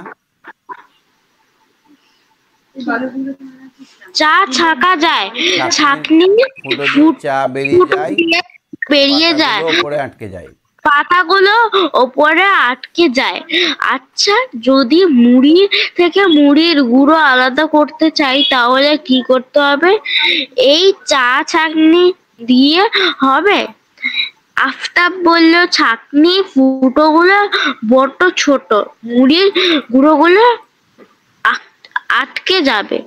চা ছাকা যায়,
ছাঁকনি
ছাকনি
ফুটো দিয়ে চা বেরিয়ে যায়,
বেরিয়ে যায়,
পাতাগুলো ওপরে আটকে যায়।
পাতাগুলো ওপরে আটকে যায়। আচ্ছা, যদি মুড়ি থেকে মুড়ির গুঁড়ো আলাদা করতে চাই তাহলে কি করতে হবে? এই চা ছাঁকনি দিয়ে হবে? আফতাব বলল, ছাঁকনি ফুটোগুলো বড্ড ছোট, মুড়ির গুঁড়োগুলো আটকে যাবে।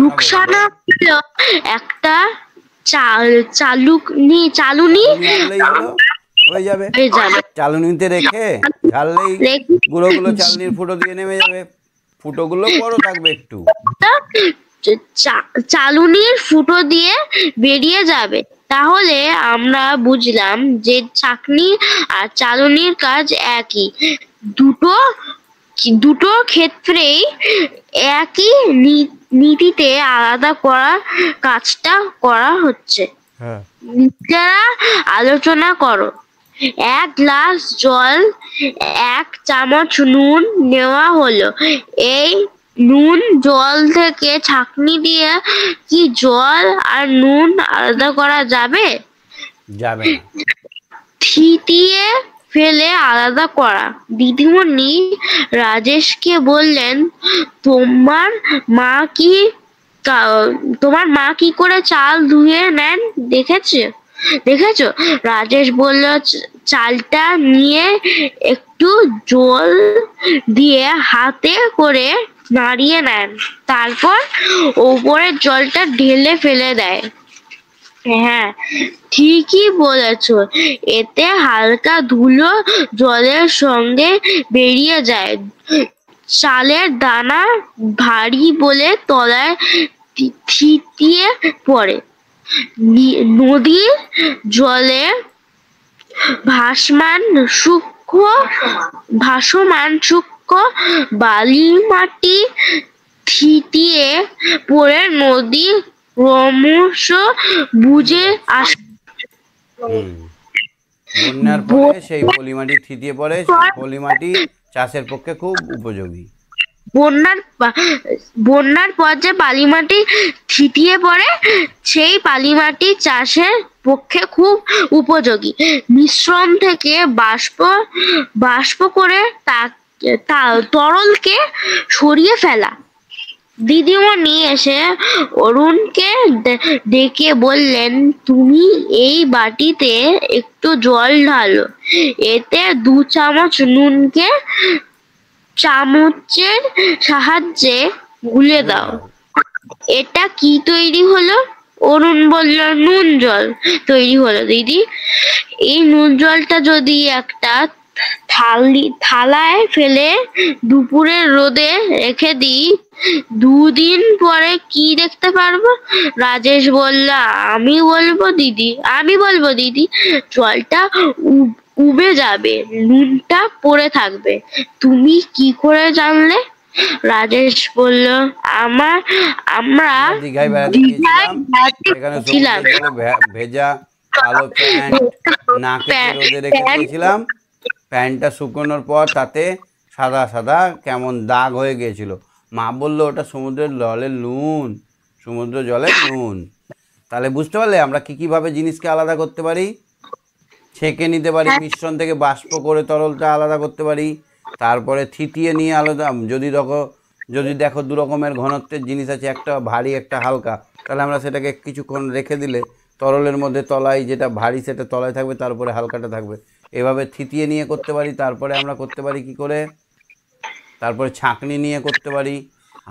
রুকসানা বলল, একটা চালুনি
চালুনি আনলেই হলো, হয়ে যাবে।
হয়ে যাবে।
চালুনিতে রেখে ঢাললেই গুঁড়োগুলো চালনির ফুটো দিয়ে নেমে যাবে, ফুটোগুলো বড় থাকবে একটু।
চালুনির ফুটো দিয়ে বেরিয়ে যাবে। তাহলে আমরা বুঝলাম যে ছাঁকনি আর চালুনির কাজ একই। দুটো দুটো ক্ষেত্রেই একই নীতিতে আলাদা করার কাজটা করা হচ্ছে।
হ্যাঁ,
নিজেরা আলোচনা করো। 1 গ্লাস জল, 1 চামচ নুন নেওয়া হলো। এই নুন জল থেকে ছাঁকনি দিয়ে কি জল আর নুন আলাদা করা যাবে?
যাবে না।
থিতিয়ে ফেলে আলাদা করা। দিদিমণি রাজেশকে বললেন, তোমার মা কি করে চাল ধুয়ে নেন দেখেছো? রাজেশ বলল, চালটা নিয়ে একটু জল দিয়ে হাতে করে নাড়িয়ে নেন, তারপর ওপরের জলটা ঢেলে ফেলে দেয়। হ্যাঁ, ঠিকই বলেছ। এতে হালকা ধুলো জলের সঙ্গে বেরিয়ে যায়। চালের দানা ভারী বলে তলায় থিতিয়ে পড়ে। নদীর জলে ভাসমান সূক্ষ্ম বালি মাটি থিতিয়ে পড়ে নদী ক্রমশ বুঝে
বন্যার পরে সেই পলিমাটি থিতিয়ে পড়ে, সেই পলিমাটি চাষের পক্ষে খুব উপযোগী।
বন্যার পর যে বালিমাটি থিতিয়ে পড়ে, সেই বালিমাটি চাষের পক্ষে খুব উপযোগী। মিশ্রণ থেকে বাষ্প করে তরলকে সরিয়ে ফেলা। দিদিমণি এসে অরুণকে ডেকে বললেন, তুমি এই বাটিতে একটু জল ঢালো, এতে 2 চামচ নুনকে চামচের সাহায্যে গুলে দাও। এটা কি তৈরি হলো? অরুণ বলল, নুন জল তৈরি হলো দিদি। এই নুন জলটা যদি একটা থালায় ফেলে দুপুরের রোদে রেখে দিই, 2 দিন পরে কি দেখতে পারবো? রাজেশ বলল, আমি বলবো দিদি, জলটা উবে যাবে, নুনটা পড়ে থাকবে। তুমি কি করে জানলে? রাজেশ বলল, আমরা
দীঘায় বেড়াতে গিয়েছিলাম, সেখানে ভেজা কালো প্যান্ট নাকে রোদে রেখে দিয়েছিলাম। প্যান্টটা শুকোনোর পর তাতে সাদা সাদা কেমন দাগ হয়ে গিয়েছিল। মা বললো, ওটা সমুদ্র জলের নুন। তাহলে বুঝতে পারলে আমরা কীভাবে জিনিসকে আলাদা করতে পারি? ছেঁকে নিতে পারি, মিশ্রণ থেকে বাষ্প করে তরলটা আলাদা করতে পারি, তারপরে থিতিয়ে নিয়ে আলাদা। যদি দেখো 2 রকমের ঘনত্বের জিনিস আছে, একটা ভারী একটা হালকা, তাহলে আমরা সেটাকে কিছুক্ষণ রেখে দিলে তরলের মধ্যে তলায় যেটা ভারী সেটা তলায় থাকবে, তারপরে হালকাটা থাকবে। এভাবে থিতিয়ে নিয়ে করতে পারি। তারপরে আমরা করতে পারি কি করে? তারপরে ছাঁকনি নিয়ে করতে পারি,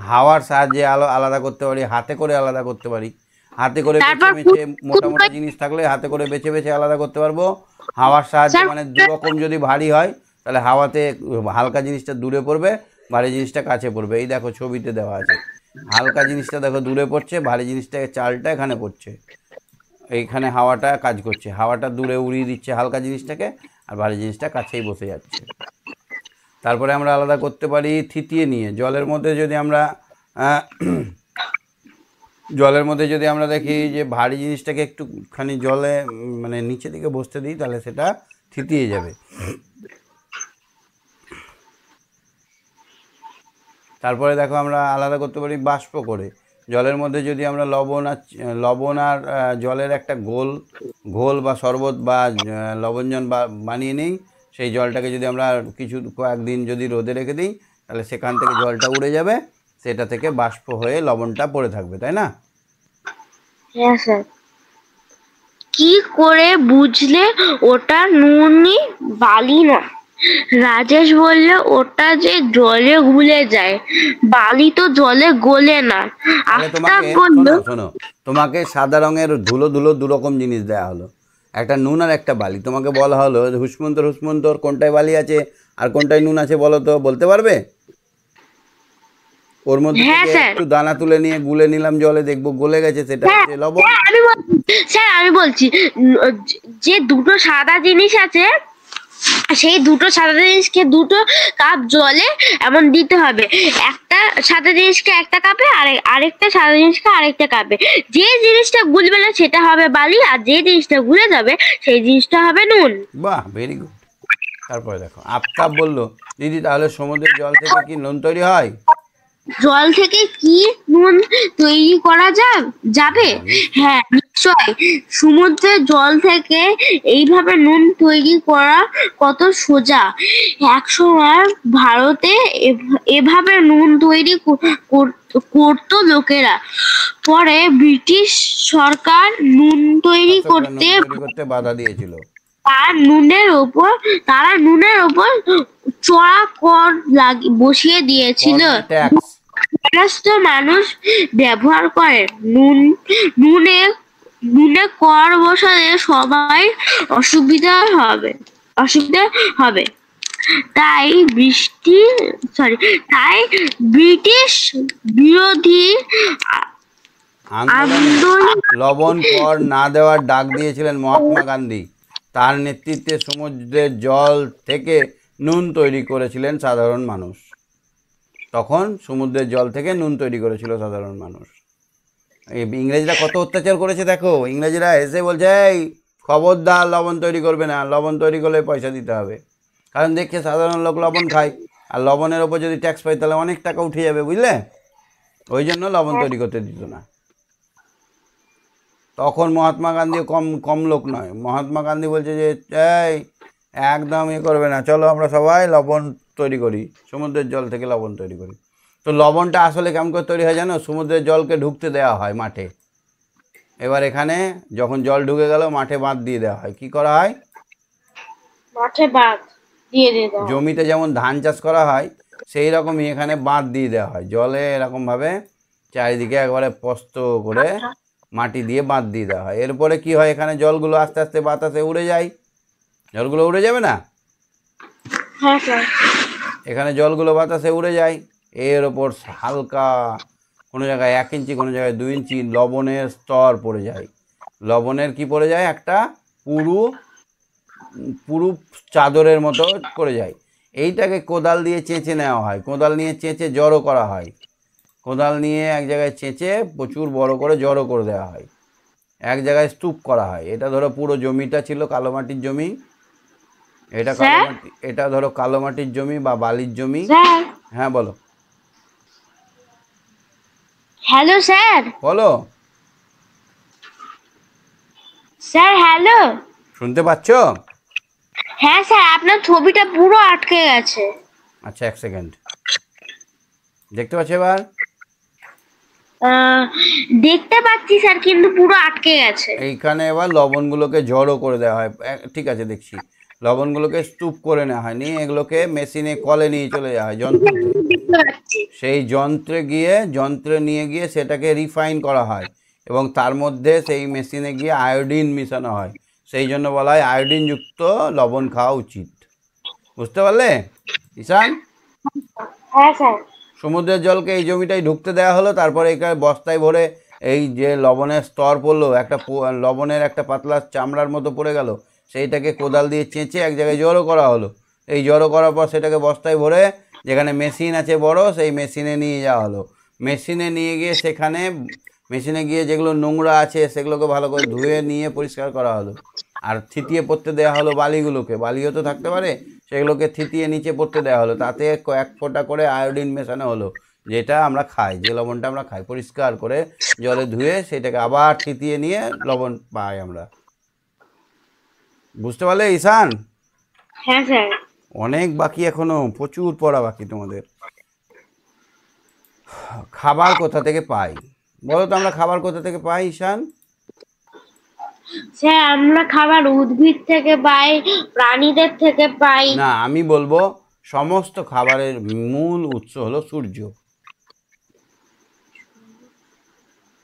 হাওয়ার সাহায্যে আলাদা করতে পারি, হাতে করে আলাদা করতে পারি। হাতে করে বেছে মোটা জিনিস থাকলে হাতে করে বেছে আলাদা করতে পারবো। হাওয়ার সাহায্যে, মানে 2 রকম যদি ভারী হয় তাহলে হাওয়াতে হালকা জিনিসটা দূরে পড়বে, ভারী জিনিসটা কাছে পড়বে। এই দেখো ছবিতে দেওয়া আছে, হালকা জিনিসটা দেখো দূরে পড়ছে, ভারী জিনিসটা চালটা এখানে পড়ছে, এইখানে হাওয়াটা কাজ করছে, হাওয়াটা দূরে উড়িয়ে দিচ্ছে হালকা জিনিসটাকে, আর ভারী জিনিসটা কাছেই বসে যাচ্ছে। তারপরে আমরা আলাদা করতে পারি থিতিয়ে নিয়ে। জলের মধ্যে যদি আমরা জলের মধ্যে যদি আমরা দেখি যে ভারী জিনিসটাকে একটুখানি জলে মানে নিচে দিকে বসতে দিই, তাহলে সেটা থিতিয়ে যাবে। তারপরে দেখো আমরা আলাদা করতে পারি বাষ্প করে। জলের মধ্যে যদি আমরা লবণ আর জলের একটা ঘোল বা শরবত বা লবণজন বানিয়ে নিই, সেই জলটাকে যদি আমরা কয়েকদিন যদি রোদে রেখে দিই, তাহলে সেখান থেকে জলটা উড়ে যাবে, সেটা থেকে বাষ্প হয়ে লবণটা পড়ে থাকবে, তাই না?
হ্যাঁ স্যার। কি করে বুঝলে ওটা নুনই বালি না? রাজেশ বললে ওটা যে জলে গুলে যায়, বালি তো জলে গলে না।
তাহলে
আফতাব
তোমাকে
বলল,
শোনো, তোমাকে সাদা রঙের ধুলো দু রকম জিনিস দেওয়া হলো, একটা নুন আর একটা বালি। তোমাকে বলা হলো হুসমন্তর কোনটায় বালি আছে আর কোনটায় নুন আছে বলো তো, বলতে পারবে? ওর মধ্যে
হ্যাঁ
থেকে
স্যার।
একটু দানা তুলে নিয়ে গুলে নিলাম জলে, দেখবো গলে গেছে, সেটা
হ্যাঁ,
হচ্ছে লবণ।
হ্যাঁ, আমি বলছি যে দুটো সাদা জিনিস আছে, সেই দুটো সাদা জিনিসকে দুটো কাপ জলে এমন দিতে হবে, একটা সাদা জিনিসকে একটা কাপে আর আরেকটা সাদা জিনিসকে আরেকটা কাপে। যে জিনিসটা গুলবে না সেটা হবে বালি, আর যে জিনিসটা গুলে যাবে সেই জিনিসটা হবে নুন।
বাহ, ভেরি গুড। তারপরে দেখো আফতাব বললো, দিদি তাহলে সমুদ্রের জল থেকে কি নুন তৈরি হয়?
জল থেকে কি নুন তৈরি করা যাবে? হ্যাঁ, নিশ্চয়। সমুদ্রের জল থেকে এইভাবে নুন তৈরি করা কত সোজা। একসময় ভারতে এভাবে নুন তৈরি করতো লোকেরা। পরে ব্রিটিশ সরকার নুন তৈরি করতে
বাধা দিয়েছিল।
তারা নুনের ওপর চড়া কর বসিয়ে দিয়েছিল।
ট্যাক্স।
সমস্ত মানুষ ব্যবহার করে নুনে কর বসালে সবাই অসুবিধা হবে। তাই ব্রিটিশ বিরোধী
আন্দোলনে লবণ কর না দেওয়ার ডাক দিয়েছিলেন মহাত্মা গান্ধী। তার নেতৃত্বে সমুদ্রের জল থেকে নুন তৈরি করেছিলেন সাধারণ মানুষ। তখন সমুদ্রের জল থেকে নুন তৈরি করেছিল সাধারণ মানুষ। এই ইংরেজরা কত অত্যাচার করেছে দেখো। ইংরেজরা এসে বলছে, এই খবরদার লবণ তৈরি করবে না, লবণ তৈরি করলে পয়সা দিতে হবে। কারণ দেখছে সাধারণ লোক লবণ খায়, আর লবণের ওপর যদি ট্যাক্স পাই তাহলে অনেক টাকা উঠে যাবে, বুঝলে? ওই জন্য লবণ তৈরি করতে দিত না। তখন মহাত্মা গান্ধী কম লোক নয়। মহাত্মা গান্ধী বলছে যে এই একদম করবে না, চলো আমরা সবাই লবণ তৈরি করি, সমুদ্রের জল থেকে লবণ তৈরি করি। তো লবণটা আসলে কেমন করে তৈরি হয় জানো? সমুদ্রের জলকে ঢুকতে দেওয়া হয় মাঠে। এবার এখানে যখন জল ঢুকে গেল, মাঠে বাঁধ দিয়ে দেওয়া হয়। কি করা হয়?
মাঠে বাঁধ দিয়ে দেওয়া হয়।
জমিতে যেমন ধান চাষ করা হয় সেই রকমই এখানে বাঁধ দিয়ে দেওয়া হয়। জলে এরকমভাবে চারিদিকে একবারে প্রস্ত করে মাটি দিয়ে বাঁধ দিয়ে দেওয়া হয়। এরপরে কি হয়, এখানে জলগুলো আস্তে আস্তে বাতাসে উড়ে যায়। জলগুলো উড়ে যাবে না?
হ্যাঁ স্যার।
এখানে জলগুলো বাতাসে উড়ে যায়। এর ওপর হালকা কোনো জায়গায় 1 ইঞ্চি, কোনো জায়গায় 2 ইঞ্চি লবণের স্তর পড়ে যায়। লবণের কি পড়ে যায়? একটা পুরু চাদরের মতো পড়ে যায়। এইটাকে কোদাল দিয়ে চেঁচে নেওয়া হয়। কোদাল নিয়ে চেঁচে জড়ো করা হয়। কোদাল নিয়ে এক জায়গায় চেঁচে প্রচুর বড় করে জড়ো করে দেওয়া হয়, এক জায়গায় স্তূপ করা হয়। এটা ধরো পুরো জমিটা ছিল কালো মাটির জমি, এটা ধরো কালো মাটির জমি বা বালির জমি। হ্যাঁ বলো।
Hello sir.
বলো
স্যার। হ্যালো,
শুনতে পাচ্ছ?
হ্যাঁ স্যার, আপনার ছবিটা পুরো আটকে গেছে।
আচ্ছা, 1 সেকেন্ড। দেখতে পাচ্ছ এবার?
দেখতে পাচ্ছি স্যার, কিন্তু পুরো আটকে গেছে।
এইখানে এবার লবণগুলোকে জড়ো করে দেওয়া হয়। ঠিক আছে, দেখছি। লবণগুলোকে স্তূপ করে নেওয়া হয়, নিয়ে এগুলোকে মেশিনে কলে নিয়ে চলে যাওয়া হয়, যন্ত্রে। সেই যন্ত্রে নিয়ে গিয়ে সেটাকে রিফাইন করা হয়, এবং তার মধ্যে সেই মেশিনে গিয়ে আয়োডিন মিশানো হয়। সেই জন্য বলা হয় আয়োডিনযুক্ত লবণ খাওয়া উচিত। বুঝতে পারলে ঈশান?
হ্যাঁ স্যার।
সমুদ্রের জলকে এই জমিটাই ঢুকতে দেওয়া হলো। তারপরে এখানে বস্তায় ভরে এই যে লবণের স্তর পড়লো, লবণের একটা পাতলা চামড়ার মতো পড়ে গেল, সেইটাকে কোদাল দিয়ে চেঁচে এক জায়গায় জড়ো করা হলো। এই জড়ো করার পর সেটাকে বস্তায় ভরে, যেখানে মেশিন আছে বড়, সেই মেশিনে নিয়ে যাওয়া হলো। মেশিনে নিয়ে গিয়ে সেখানে মেশিনে গিয়ে যেগুলো নোংরা আছে সেগুলোকে ভালো করে ধুয়ে নিয়ে পরিষ্কার করা হলো, আর থিতিয়ে পড়তে দেওয়া হলো বালিগুলোকে, বালিও তো থাকতে পারে, সেগুলোকে থিতিয়ে নিচে পড়তে দেওয়া হলো, তাতে কয়েক ফোঁটা করে আয়োডিন মেশানো হলো, যেটা আমরা খাই, যে লবণটা আমরা খাই, পরিষ্কার করে জলে ধুয়ে সেটাকে আবার থিতিয়ে নিয়ে লবণ পাই আমরা। বুঝতে পারলে ঈশান?
হ্যাঁ স্যার।
অনেক বাকি, এখনো প্রচুর পড়া বাকি তোমাদের। খাবার কোথা থেকে পাই বলো তো, আমরা খাবার কোথা থেকে পাই ঈশান?
স্যার আমরা খাবার উদ্ভিদ থেকে পাই, প্রাণীদের থেকে পাই।
না, আমি বলবো সমস্ত খাবারের মূল উৎস হলো সূর্য।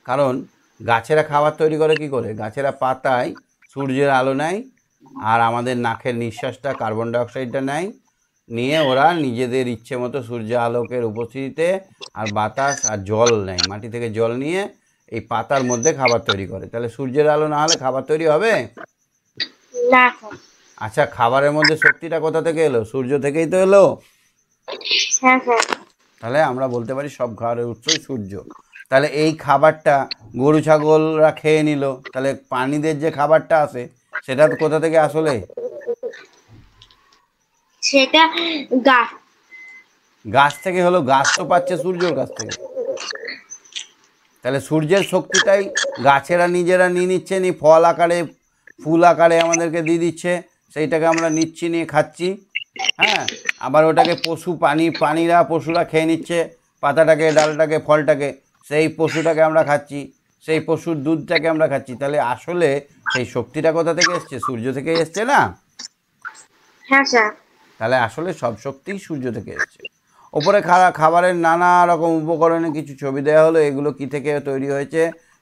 কারণ গাছেরা খাবার তৈরি করে কি করে? গাছেরা পাতায় সূর্যের আলো নেয়, আর আমাদের নাকের নিঃশ্বাসটা কার্বন ডাইঅক্সাইডটা নেয়, নিয়ে ওরা নিজেদের ইচ্ছে মতো সূর্য আলোকের উপস্থিতিতে আর বাতাস আর জল নেয়, মাটি থেকে জল নিয়ে এই পাতার মধ্যে খাবার তৈরি করে। তাহলে সূর্যের আলো না হলে খাবার তৈরি হবে
না স্যার।
আচ্ছা, খাবারের মধ্যে শক্তিটা কোথা থেকে এলো? সূর্য থেকেই তো এলো।
হ্যাঁ স্যার।
তাহলে আমরা বলতে পারি সব খাবারের উৎসই সূর্য। তাহলে এই খাবারটা গরু ছাগলরা খেয়ে নিল, তাহলে প্রাণীদের যে খাবারটা আসে সেটা কোথা থেকে আসলে?
সেটা গাছ।
গাছ থেকে হলো, গাছ তো পাচ্ছে সূর্যের কাছ থেকে। তাহলে সূর্যের শক্তিটাই গাছেরা নিজেরা নিয়ে নিচ্ছে, নি ফল আকারে ফুল আকারে আমাদেরকে দিয়ে দিচ্ছে, সেইটাকে আমরা নিচ্ছি, নিয়ে খাচ্ছি। হ্যাঁ, আবার ওটাকে প্রাণীরা পশুরা খেয়ে নিচ্ছে, পাতাটাকে, ডালটাকে, ফলটাকে, সেই পশুটাকে আমরা খাচ্ছি, সেই পশুর দুধটাকে আমরা খাচ্ছি। তাহলে আসলে সেই শক্তিটা কোথা থেকে এসছে? সূর্য থেকে এসছে না?
হ্যাঁ স্যার।
তাহলে আসলে সব শক্তিই সূর্য থেকে এসছে। ওপরে খাবারের নানা রকম উপকরণে কিছু ছবি দেওয়া হলো, এগুলো কি থেকে তৈরি হয়েছে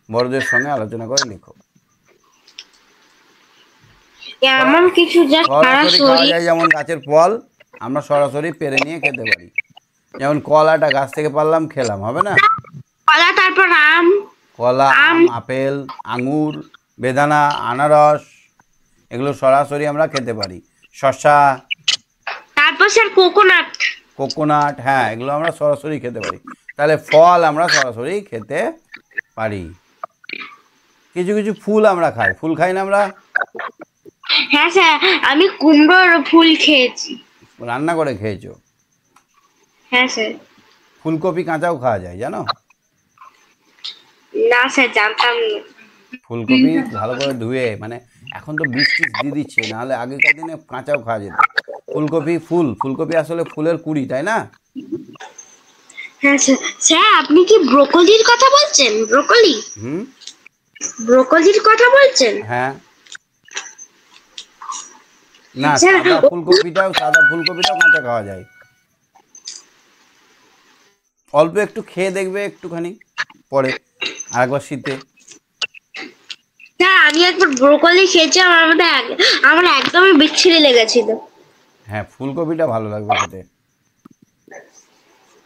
বড়দের সঙ্গে আলোচনা করে লিখো।
এমন কিছু যা
সরাসরি খাওয়া যায়, যেমন গাছের ফল আমরা সরাসরি পেরে নিয়ে খেতে পারি, যেমন কলাটা গাছ থেকে পারলাম খেলাম, হবে না?
কলা, তারপর আম,
কলা, আম, আপেল, আঙুর, বেদানা, আনারস, এগুলো সরাসরি আমরা খেতে পারি। শসা,
তারপর স্যার
কোকোনাট, হ্যাঁ, এগুলো আমরা সরাসরি খেতে পারি। তাহলে ফল আমরা সরাসরি খেতে পারি। কিছু কিছু ফুল আমরা খাই, ফুল খাই না আমরা?
হ্যাঁ স্যার, আমি কুমড়োর ফুল খেয়েছি।
রান্না করে খেয়েছো?
হ্যাঁ স্যার।
ফুলকপি কাঁচাও খাওয়া যায়, জানো?
না স্যার, জানতাম না।
ফুলকপি ভালো করে ধুয়ে, মানে এখন তো বৃষ্টি দিয়ে দিচ্ছে, নাহলে আগেকার দিনে কাঁচাও খাওয়া যেত। ফুলকপি আসলে ফুলের কুড়ি, তাই না?
হ্যাঁ স্যার। স্যার আপনি কি ব্রোকলির কথা বলছেন? ব্রোকলির কথা বলছেন?
হ্যাঁ। না,
স্যার,
সাদা ফুলকপিটাও কাঁচা খাওয়া যায়। অল্প একটু খেয়ে দেখবে একটুখানি পরে, আর একবার শীতে।
স্যার আমি একবার ব্রোকলি খেয়েছি, আমার একদমই বিচ্ছিরি লেগেছিল।
হ্যাঁ, ফুলকপিটা ভালো লাগবে খেতে।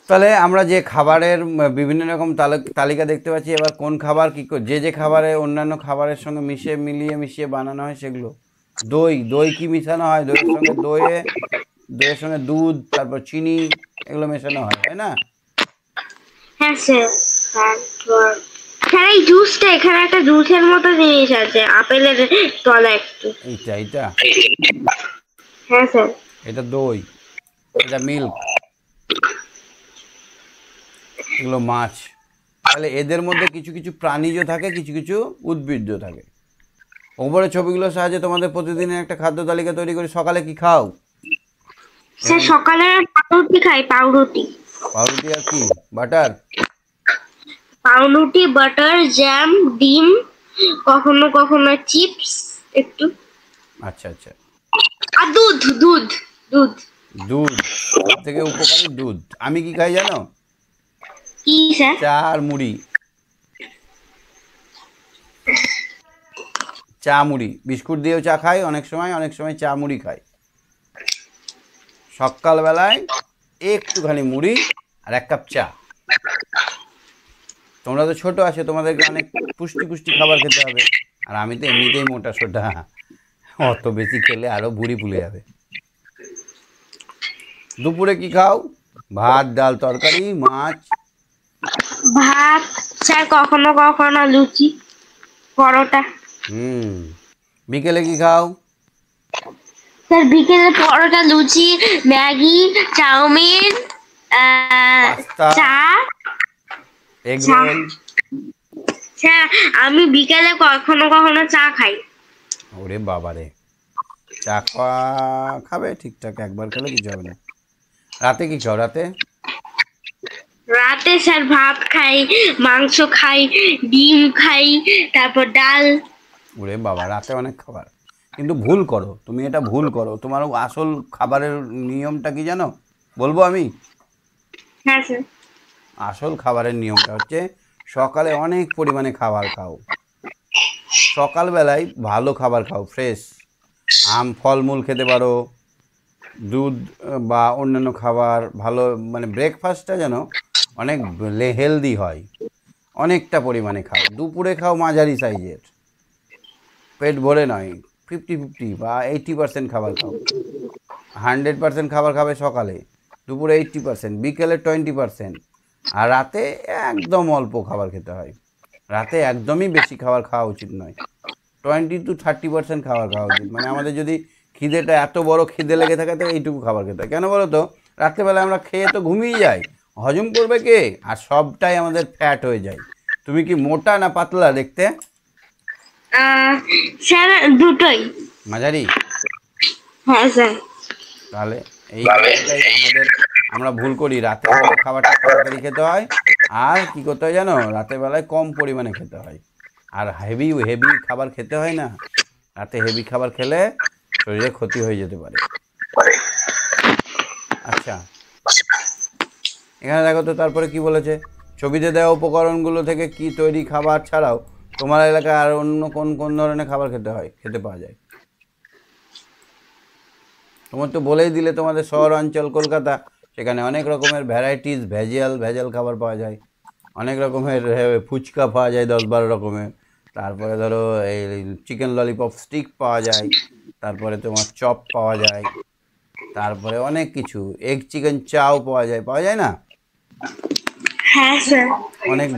তাহলে আমরা যে খাবারের বিভিন্ন রকম তালিকা দেখতে পাচ্ছি, এবার কোন খাবার কি যে খাবারে অন্যান্য খাবারের সঙ্গে মিশিয়ে বানানো হয় সেগুলো। দই কি মিশানো হয়? দইয়ের সঙ্গে দুধ, তারপর চিনি, এগুলো মেশানো হয়, তাই না?
হ্যাঁ স্যার। তারপর স্যার এই জুসটা, এখানে একটা জুসের মতো জিনিস আছে, আপেলের তলা একটু।
এইটা
হ্যাঁ স্যার।
এটা দই, এটা মিল্ক, এগুলো মাছ। তাহলে এদের মধ্যে কিছু কিছু প্রাণীজ থাকে, কিছু কিছু উদ্ভিজ্জ থাকে। ওপরে ছবিগুলোর সাহায্যে তোমাদের প্রতিদিনের একটা খাদ্য তালিকা তৈরি করে। সকালে কি খাও?
স্যার সকালে পাউরুটি খাই।
পাউরুটি আর কি? বাটার?
পাউরুটি, বাটার, জ্যাম, ডিম, কখনো কখনো চিপস একটু।
আচ্ছা আচ্ছা।
আর দুধ
সব থেকে উপকারী দুধ। আমি কি খাই জানো?
কি স্যার?
চা আর মুড়ি। চা মুড়ি, বিস্কুট দিয়েও চা খাই অনেক সময় চা মুড়ি খাই। সকালবেলায় একটুখানি মুড়ি আর এক কাপ চা। তোমরা তো ছোট আছো, তোমাদেরকে অনেক পুষ্টি খাবার খেতে হবে, আর আমি তো এমনিতেই মোটা সোটা, অত বেশি খেলে আরো ভুঁড়ি ফুলে যাবে। দুপুরে কি খাও? ভাত, ডাল, তরকারি, মাছ?
ভাত, স্যার কখনো কখনো লুচি পরোটা।
বিকেলে কি খাও?
স্যার বিকেলে পরোটা, লুচি, ম্যাগি, চাউমিন,
পাস্তা,
চা।
Egg roll.
স্যার আমি বিকেলে কখনো কখনো চা খাই।
ওরে বাবারে, চা খাওয়া খাবে ঠিকঠাক, একবার খেলে কিছু হবে না। রাতে কি খাও? রাতে
রাতে স্যার ভাত খাই, মাংস খাই, ডিম খাই, তারপর ডাল।
ওরে বাবা, রাতে অনেক খাবার, কিন্তু ভুল করো তুমি, এটা ভুল করো। তোমার আসল খাবারের নিয়মটা কি জানো? বলবো আমি।
হ্যাঁ স্যার।
আসল খাবারের নিয়মটা হচ্ছে সকালে অনেক পরিমাণে খাবার খাও। সকালবেলায় ভালো খাবার খাও, ফ্রেশ ফলমূল খেতে পারো, দুধ বা অন্যান্য খাবার ভালো, মানে ব্রেকফাস্টটা যেন অনেক হেলদি হয়, অনেকটা পরিমাণে খাও। দুপুরে খাও মাঝারি সাইজের, পেট ভরে নয়, 50-50 বা 80% খাবার খাও। 100% খাবার খাবে সকালে, দুপুরে 80%, বিকেলে 20%, আর রাতে একদম অল্প খাবার খেতে হয়। রাতে একদমই বেশি খাবার খাওয়া উচিত নয়, 20-30% খাবার খাওয়া উচিত। মানে আমাদের যদি খিদেটা এত বড় খিদে লেগে থাকে তো এইটুকু খাবার খেতে হয়। কেন বলো তো? রাত্রেবেলা আমরা খেয়ে তো ঘুমিয়ে যাই, হজম করবে কে? আর সবটাই আমাদের ফ্যাট হয়ে যায়। তুমি কি মোটা না পাতলা দেখতে?
স্যার দুটোই।
মাঝারি?
হ্যাঁ স্যার।
তাহলে এইটাই আমরা ভুল করি, রাতে খাবারটা তাড়াতাড়ি খেতে হয়, আর কি করতে হয় জানো? রাতের বেলায় কম পরিমাণে খেতে হয়, আর হেভি খাবার খেতে হয় না। রাতে হেভি খাবার খেলে শরীরে ক্ষতি হয়ে যেতে পারে। আচ্ছা, এখানে দেখো তো তারপরে কি বলেছে, ছবিতে দেওয়া উপকরণগুলো থেকে কি তৈরি খাবার ছাড়াও তোমার এলাকায় আর অন্য কোন কোন ধরনের খাবার খেতে পাওয়া যায়? তোমার তো বলেই দিলে তোমাদের শহর অঞ্চল কলকাতা, সেখানে অনেক রকমের ভ্যারাইটিস ভেজাল খাবার পাওয়া যায়, অনেক রকমের ফুচকা পাওয়া যায় 10-12 রকমের, তারপরে ধরো এই চিকেন ললিপপ স্টিক পাওয়া যায়, তারপরে তোমার চপ পাওয়া যায়, তারপরে অনেক কিছু, এগ চিকেন চাও পাওয়া যায় না?
হ্যাঁ স্যার।
অনেক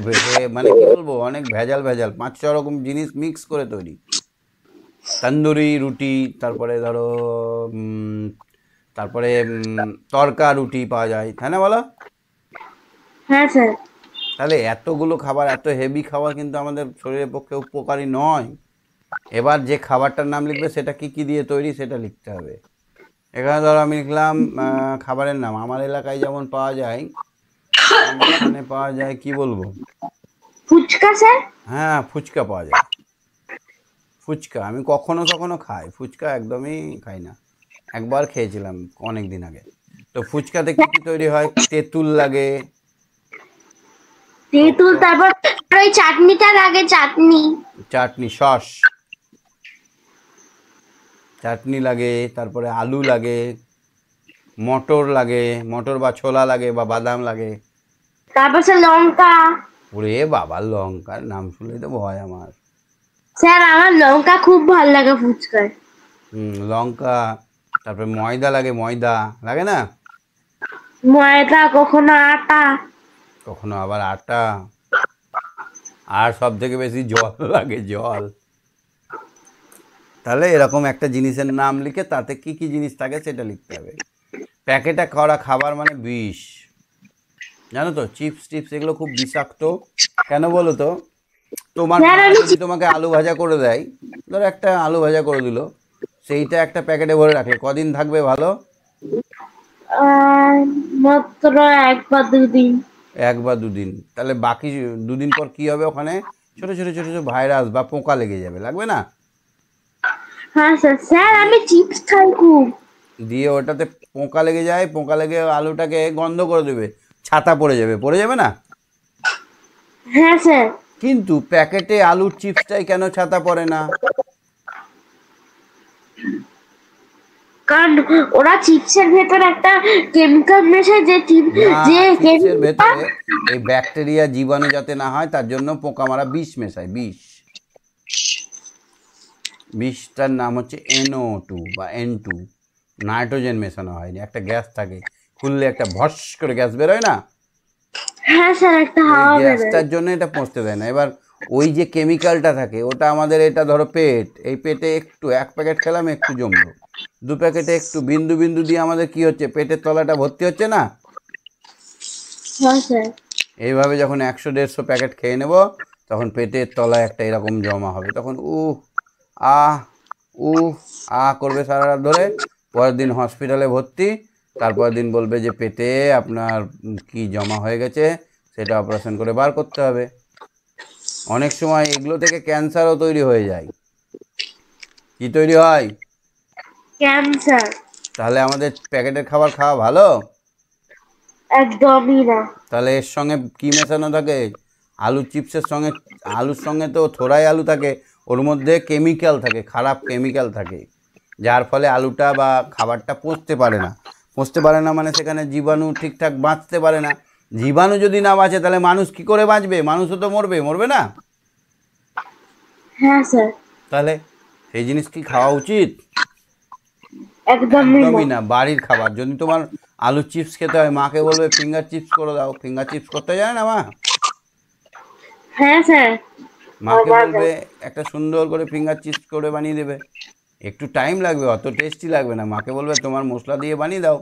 মানে কি বলবো, অনেক ভেজাল 5-6 রকম জিনিস মিক্স করে তৈরি। তন্দুরি রুটি, তারপরে ধরো তারপরে তড়কা রুটি পাওয়া যায়, তাই না বলো?
হ্যাঁ স্যার।
তাহলে এতগুলো খাবার, এত হেভি খাবার কিন্তু আমাদের শরীরের পক্ষে উপকারী নয়। এবার যে খাবারটার নাম লিখবে সেটা কি কি দিয়ে তৈরি সেটা লিখতে হবে। এখানে ধরো আমি লিখলাম খাবারের নাম। আমার এলাকায় যেমন পাওয়া যায়, এখানে পাওয়া যায় কি বলবো,
ফুচকা স্যার।
হ্যাঁ ফুচকা পাওয়া যায়। ফুচকা আমি কখনো খাই, ফুচকা একদমই খাই না, একবার খেয়েছিলাম অনেক দিন আগে। তো ফুচকাতে কি কি তৈরি হয়? তেঁতুল লাগে,
তেঁতুল, তারপর ওই চাটনিটা লাগে,
চাটনি সস, চাটনি লাগে, তারপরে আলু লাগে, মটর লাগে, মটর বা ছোলা লাগে বা বাদাম লাগে,
তারপর স্যার লঙ্কা।
ওরে বাবা, লঙ্কার নাম শুনলেই তো ভয় আমার।
স্যার আমার লঙ্কা খুব ভালো লাগে ফুচকায়।
লঙ্কা, তারপরে ময়দা লাগে না?
ময়দা, কখনো আটা,
কখনো আবার আটা, আর সব থেকে বেশি জল লাগে, জল। তাহলে এরকম একটা জিনিসের নাম লিখে তাতে কি কি জিনিস থাকে সেটা লিখতে হবে। প্যাকেটে করা খাবার মানে বিষ, জানো তো? চিপস এগুলো খুব বিষাক্ত। কেন বলো তো? তোমার মা যদি তোমাকে আলু ভাজা করে দেয়, ধরো একটা আলু ভাজা করে দিল, সেইটা একটা প্যাকেটে ভরে রাখলে কদিন থাকবে ভালো?
মাত্র 1 বা 2 দিন।
1 বা 2 দিন। তাহলে বাকি 2 দিন পর কি হবে? ওখানে ছোট ছোট ভাইরাস বা পোকা লেগে যাবে, লাগবে না?
হ্যাঁ স্যার। স্যার আমি চিপস খাই খুব।
দিয়ে ওটাতে পোকা লেগে যায়, পোকা লেগে আলুটাকে গন্ধ করে দেবে, ছাতা পড়ে যাবে না?
হ্যাঁ স্যার।
কিন্তু প্যাকেটে আলুর চিপসটাই কেন ছাতা পড়ে না?
কারণ ওরা চিপসের ভেতর একটা কেমিক্যাল মেশায়,
চিপসের ভেতরে এই ব্যাকটেরিয়া জীবাণু যাতে না হয় তার জন্য পোকা মারা বিষ মেশায়। বিষটার নাম হচ্ছে NO2 বা N2, নাইট্রোজেন মেশানো হয়নি। একটা গ্যাস থাকে, খুললে একটা ভস করে গ্যাস বেরোয় না?
হ্যাঁ স্যার, একটা হাওয়া বেরোয়।
গ্যাসটার জন্য এটা পচতে দেয় না। এবার ওই যে কেমিক্যালটা থাকে ওটা আমাদের, এটা ধরো পেট, এই পেটে একটু 1 প্যাকেট খেলাম একটু জমলো, 2 প্যাকেটে একটু বিন্দু বিন্দু দিয়ে আমাদের কি হচ্ছে, পেটের তলাটা ভর্তি হচ্ছে না।
হ্যাঁ স্যার।
এইভাবে যখন 100-150 প্যাকেট খেয়ে নেব তখন পেটের তলায় একটা এরকম জমা হবে, তখন আহ করবে সারা রাত ধরে। পরের দিন হসপিটালে ভর্তি, তারপরের দিন বলবে যে পেটে আপনার কি জমা হয়ে গেছে সেটা অপারেশন করে বার করতে হবে। অনেক সময় এগুলো থেকে ক্যান্সারও তৈরি হয়ে যায়। কি তৈরি হয়?
ক্যান্সার।
তাহলে আমাদের প্যাকেটের খাবার খাওয়া ভালো?
একদমই না।
তাহলে এর সঙ্গে কি মেশানো থাকে? আলু চিপসের সঙ্গে, আলুর সঙ্গে তো থোড়াই আলু থাকে, ওর মধ্যে কেমিক্যাল থাকে, খারাপ কেমিক্যাল থাকে, যার ফলে আলুটা বা খাবারটা পচতে পারে না। পচতে পারে না মানে সেখানে জীবাণু ঠিকঠাক বাঁচতে পারে না। জীবাণু যদি না বাঁচে তাহলে মানুষ কি করে বাঁচবে? মানুষও তো মরবে না?
হ্যাঁ স্যার।
তাহলে সেই জিনিস কি খাওয়া উচিত?
একদমই
একদমই
না।
না। বাড়ির খাবার, যদি তোমার আলু চিপস খেতে হয় মাকে বলবে ফিঙ্গার চিপস করে দাও। ফিঙ্গার চিপস করতে জানে না মা?
হ্যাঁ স্যার।
মাকে বলবে একটা সুন্দর করে ফিঙ্গার চিপস করে বানিয়ে দেবে, একটু টাইম লাগবে, অত টেস্টি লাগবে না। মাকে বলবে তোমার মশলা দিয়ে বানিয়ে দাও,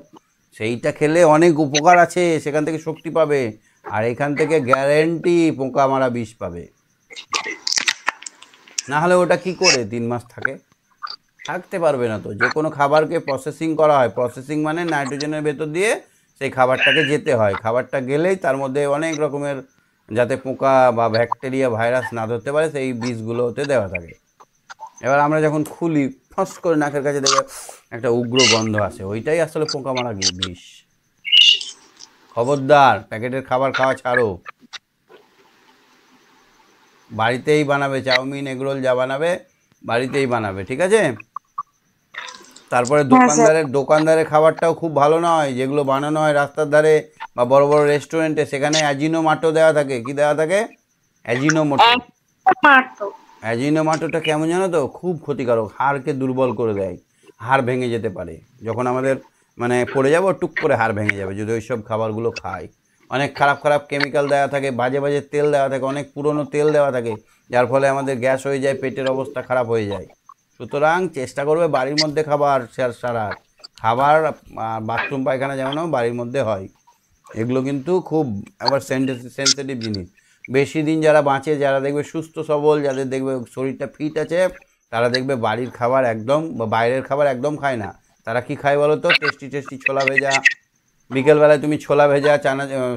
সেইটা খেলে অনেক উপকার আছে, সেখান থেকে শক্তি পাবে, আর এখান থেকে গ্যারেন্টি পোকা মারা বিষ পাবে। না হলে ওটা কি করে 3 মাস থাকতে পারবে না। তো যে কোনো খাবারকে প্রসেসিং করা হয়, প্রসেসিং মানে নাইট্রোজেনের ভেতর দিয়ে সেই খাবারটাকে যেতে হয়, খাবারটা গেলেই তার মধ্যে অনেক রকমের, যাতে পোকা বা ব্যাকটেরিয়া ভাইরাস না ধরতে পারে সেই বিষগুলো ওতে দেওয়া থাকে। এবার আমরা যখন খুলি ফস করে নাকের কাছে দেখবে একটা উগ্র গন্ধ আসে, ওইটাই আসলে পোকা মারা বিষ। খবরদার প্যাকেটের খাবার খাওয়া ছাড়ো, বাড়িতেই বানাবে, চাউমিন এগরোল যা বানাবে বাড়িতেই বানাবে, ঠিক আছে? তারপরে দোকানদারের খাবারটাও খুব ভালো নয়, যেগুলো বানানো হয় রাস্তার ধারে বা বড় বড় রেস্টুরেন্টে, সেখানে অ্যাজিনোমোটো দেওয়া থাকে। কি দেওয়া থাকে? অ্যাজিনোমোটোটা কেমন জানো তো? খুব ক্ষতিকারক, হাড়কে দুর্বল করে দেয়, হাড় ভেঙে যেতে পারে। যখন আমাদের মানে পড়ে যাবো টুক করে হাড় ভেঙে যাবে যদি ওই সব খাবারগুলো খাই। অনেক খারাপ কেমিক্যাল দেওয়া থাকে, বাজে তেল দেওয়া থাকে, অনেক পুরনো তেল দেওয়া থাকে, যার ফলে আমাদের গ্যাস হয়ে যায়, পেটের অবস্থা খারাপ হয়ে যায়। সুতরাং চেষ্টা করবে বাড়ির মধ্যে খাবার সারা খাবার, বাথরুম পায়খানা যেমন বাড়ির মধ্যে হয়। এগুলো কিন্তু খুব আবার সেন্সিটিভ জিনিস। বেশি দিন যারা বাঁচে, যারা দেখবে সুস্থ সবল, যাদের দেখবে শরীরটা ফিট আছে, তারা দেখবে বাড়ির খাবার একদম বা বাইরের খাবার একদম খায় না। তারা কি খায় বলো তো? টেস্টি ছোলা ভেজা, বিকেলবেলায় তুমি ছোলা ভেজা,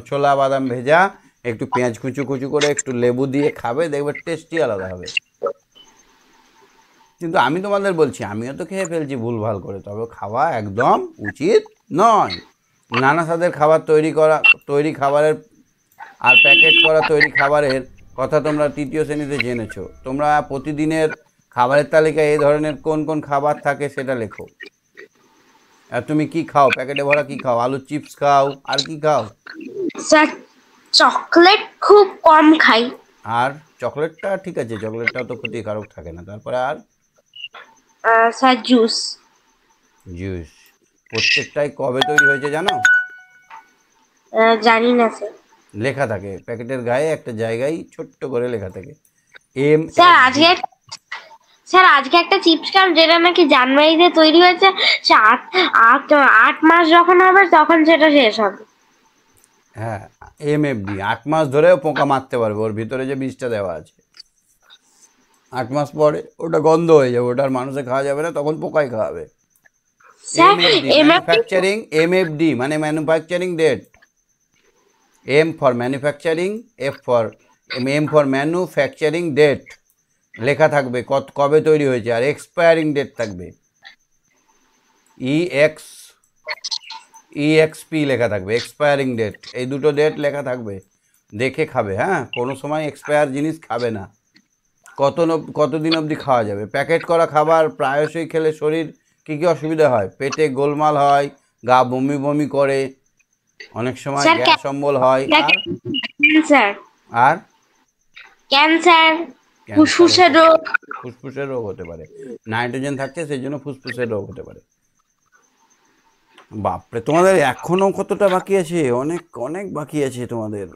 ছোলা বাদাম ভেজা, একটু পেঁয়াজ কুচু করে একটু লেবু দিয়ে খাবে, দেখবে টেস্টি আলাদা হবে। কিন্তু আমি তোমাদের বলছি, আমিও তো খেয়ে ফেলছি ভুলভাল করে, তবে খাওয়া একদম উচিত নয়। নানা স্বাদের খাবার তৈরি খাবারের আর প্যাকেট করা তৈরি খাবারের কথা তোমরা 3য় শ্রেণীতে জেনেছো। তোমরা প্রতিদিনের খাবারের তালিকায় এই ধরনের কোন কোন খাবার থাকে সেটা লেখো। আর তুমি কি খাও? প্যাকেটে ভরা কি খাও? আলু চিপস খাও, আর কি খাও?
স্যার চকলেট খুব কম খাই।
আর চকলেটটা ঠিক আছে, চকলেটটা তো ক্ষতিকারক থাকে না। তারপরে আর
স্যার জুস।
প্রত্যেকটাই কবে তৈরি হয়েছে জানো?
জানি না স্যার।
লেখা থাকে প্যাকেটের গায়ে একটা জায়গায় ছোট্ট করে লেখা থাকে
স্যার আজকে একটা চিপস খাম যেটা নাকি জানুয়ারিতে তৈরি হয়েছে, সে 8 মাস যখন হবে তখন সেটা শেষ হবে।
হ্যাঁ, MFD 8 মাস ধরেও পোকা মারতে পারবে, ওর ভিতরে যে বীজটা দেওয়া আছে। 8 মাস পরে ওটা গন্ধ হয়ে যাবে, ওটা আর মানুষে খাওয়া যাবে না, তখন পোকাই খাওয়াবে। MFD মানে manufacturing date. M for manufacturing, M for manufacturing date লেখা থাকবে, কবে তৈরি হয়েছে, আর এক্সপায়ারিং ডেট থাকবে, EXP লেখা থাকবে, এক্সপায়ারিং ডেট। এই দুটো ডেট লেখা থাকবে, দেখে খাবে। হ্যাঁ, কোনো সময় এক্সপায়ার জিনিস খাবে না। কতদিন অবধি খাওয়া যাবে? প্যাকেট করা খাবার প্রায়শই খেলে শরীর কী অসুবিধা হয়? পেটে গোলমাল হয়, গা বমি করে, অনেক সময় গ্যাস অম্বল হয়, আর
ক্যান্সার, ফুসফুসের
রোগ হতে পারে। নাইট্রোজেন থাকছে সেই জন্য ফুসফুসের রোগ হতে পারে। বাপরে, তোমাদের এখনো কতটা বাকি আছে? অনেক বাকি আছে তোমাদের।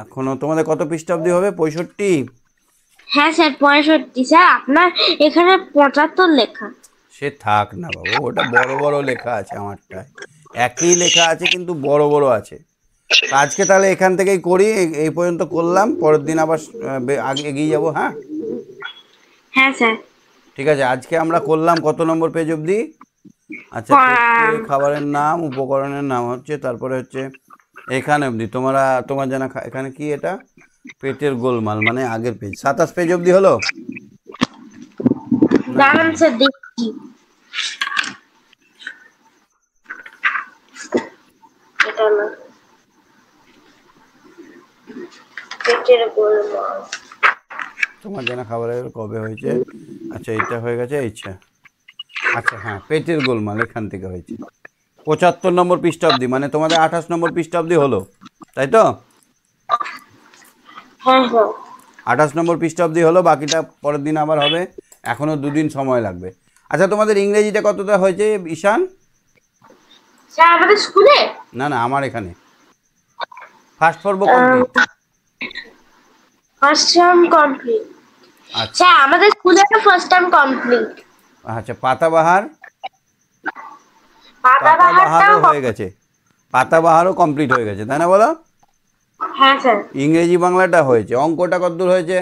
এখনো তোমাদের কত পৃষ্ঠা অবধি হবে? 65?
হ্যাঁ স্যার 65। স্যার আপনার এখানে 75 লেখা।
সে থাক না বাবু, ওটা বড় বড় লেখা আছে, আমারটায় একই লেখা আছে কিন্তু বড় বড় আছে। তো আজকে তাহলে এখান থেকেই করি, এই পর্যন্ত করলাম, পরের দিন আবার আগে এগিয়ে যাবো। হ্যাঁ
হ্যাঁ স্যার।
ঠিক আছে, আজকে আমরা করলাম কত নম্বর পেজ অবধি? আচ্ছা, পেটে খাবারের নাম, উপকরণের নাম হচ্ছে, তারপরে হচ্ছে এখানে অবধি। তোমার জানা এখানে কি এটা? পেটের গোলমাল, মানে আগের পেজ 27 পেজ অবধি হলো।
দাঁড়ান স্যার দেখছি। এটা না, পেটের গোলমাল।
তোমার জানা খাবারের কবে হয়েছে? আচ্ছা এটা হয়ে গেছে। আচ্ছা হ্যাঁ, পেটের গোলমাল এখান থেকে হয়েছে 75 নম্বর পৃষ্ঠা অবধি, মানে তোমাদের 28 নম্বর পৃষ্ঠা অবধি হলো, তাই তো?
হ্যাঁ হ্যাঁ
28 নম্বর পৃষ্ঠা অবধি হলো, বাকিটা পরের দিন আবার হবে, এখনও 2 দিন সময় লাগবে। আচ্ছা তোমাদের ইংরেজিটা কতটা হয়েছে ঈশান?
স্যার আমাদের স্কুলে
না আমার এখানে ফার্স্ট পর্ব কমপ্লিট।
First term complete.
আচ্ছা
স্যার আমাদের স্কুলে ফার্স্ট টার্ম কমপ্লিট।
আচ্ছা, পাতাবাহার
পাতাবাহারটাও
হয়ে গেছে, পাতাবাহারও কমপ্লিট হয়ে গেছে, তাই না বলো?
হ্যাঁ স্যার।
ইংরেজি বাংলাটা হয়েছে, অঙ্কটা কতদূর হয়েছে?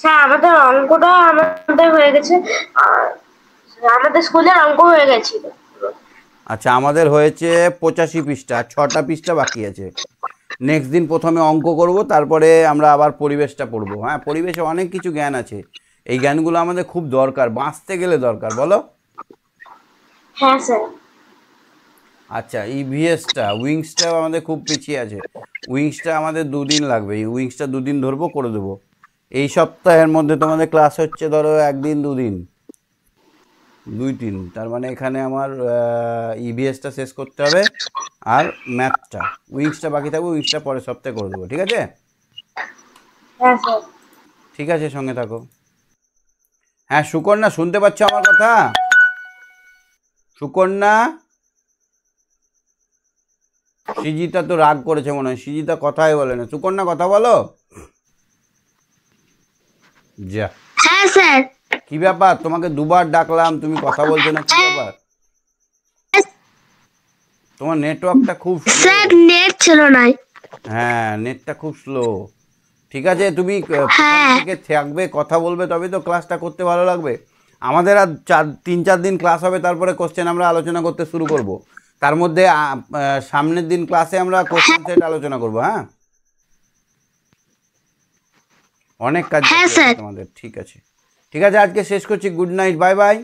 স্যার আমাদের অঙ্কটা আমাদের হয়ে গেছে, আমাদের স্কুলের অঙ্ক হয়ে গেছিল।
আচ্ছা আমাদের হয়েছে 85 পৃষ্ঠা, 6টা পৃষ্ঠা বাকি আছে। নেক্সট দিন প্রথমে অঙ্ক করব, তারপরে আমরা আবার পরিবেশটা পড়বো। হ্যাঁ, পরিবেশে অনেক কিছু জ্ঞান আছে, এই জ্ঞানগুলো আমাদের খুব দরকার, বাঁচতে গেলে দরকার, বলো?
হ্যাঁ স্যার।
আচ্ছা ইভিএসটা, উইংসটাও আমাদের খুব পিছিয়ে আছে, উইংসটা আমাদের 2 দিন লাগবে, এই উইংসটা 2 দিন ধরবো, করে দেবো। এই সপ্তাহের মধ্যে তোমাদের ক্লাস হচ্ছে ধরো 1 দিন 2 দিন 2-3, তার মানে এখানে আমার ইভিএসটা শেষ করতে হবে, আর ম্যাথটা, উইংসটা বাকি থাকবে, উইংসটা পরের সপ্তাহে করে দেবো, ঠিক আছে?
হ্যাঁ স্যার।
ঠিক আছে, সঙ্গে থাকো। হ্যাঁ সুকন্যা, শুনতে পাচ্ছ আমার কথা? সুকন্যা, সৃজিতা তো রাগ করেছে মনে হয়, সৃজিতা কথাই বলে না। সুকন্যা কথা বলো। যা,
হ্যাঁ স্যার।
কি ব্যাপার, তোমাকে 2বার ডাকলাম, তুমি কথা বলছো না, কি ব্যাপার? তোমার নেটওয়ার্কটা খুব
স্যার নেট ছিল না।
হ্যাঁ নেটটা খুব স্লো। ঠিক আছে, তুমি
হ্যাঁ।
থেকে থাকবে, কথা বলবে, তবে তো ক্লাসটা করতে ভালো লাগবে। আমাদের আর 3-4 দিন ক্লাস হবে, তারপরে কোশ্চেন আমরা আলোচনা করতে শুরু করব। তার মধ্যে সামনের দিন ক্লাসে আমরা কোশ্চেন সেট আলোচনা করব। হ্যাঁ, অনেক কাজ তোমাদের। ঠিক আছে, আজকে শেষ করছি। Good night, bye bye.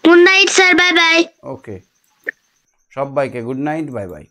Good night sir, bye bye.
Okay, সবাইকে গুড নাইট, বাই বাই।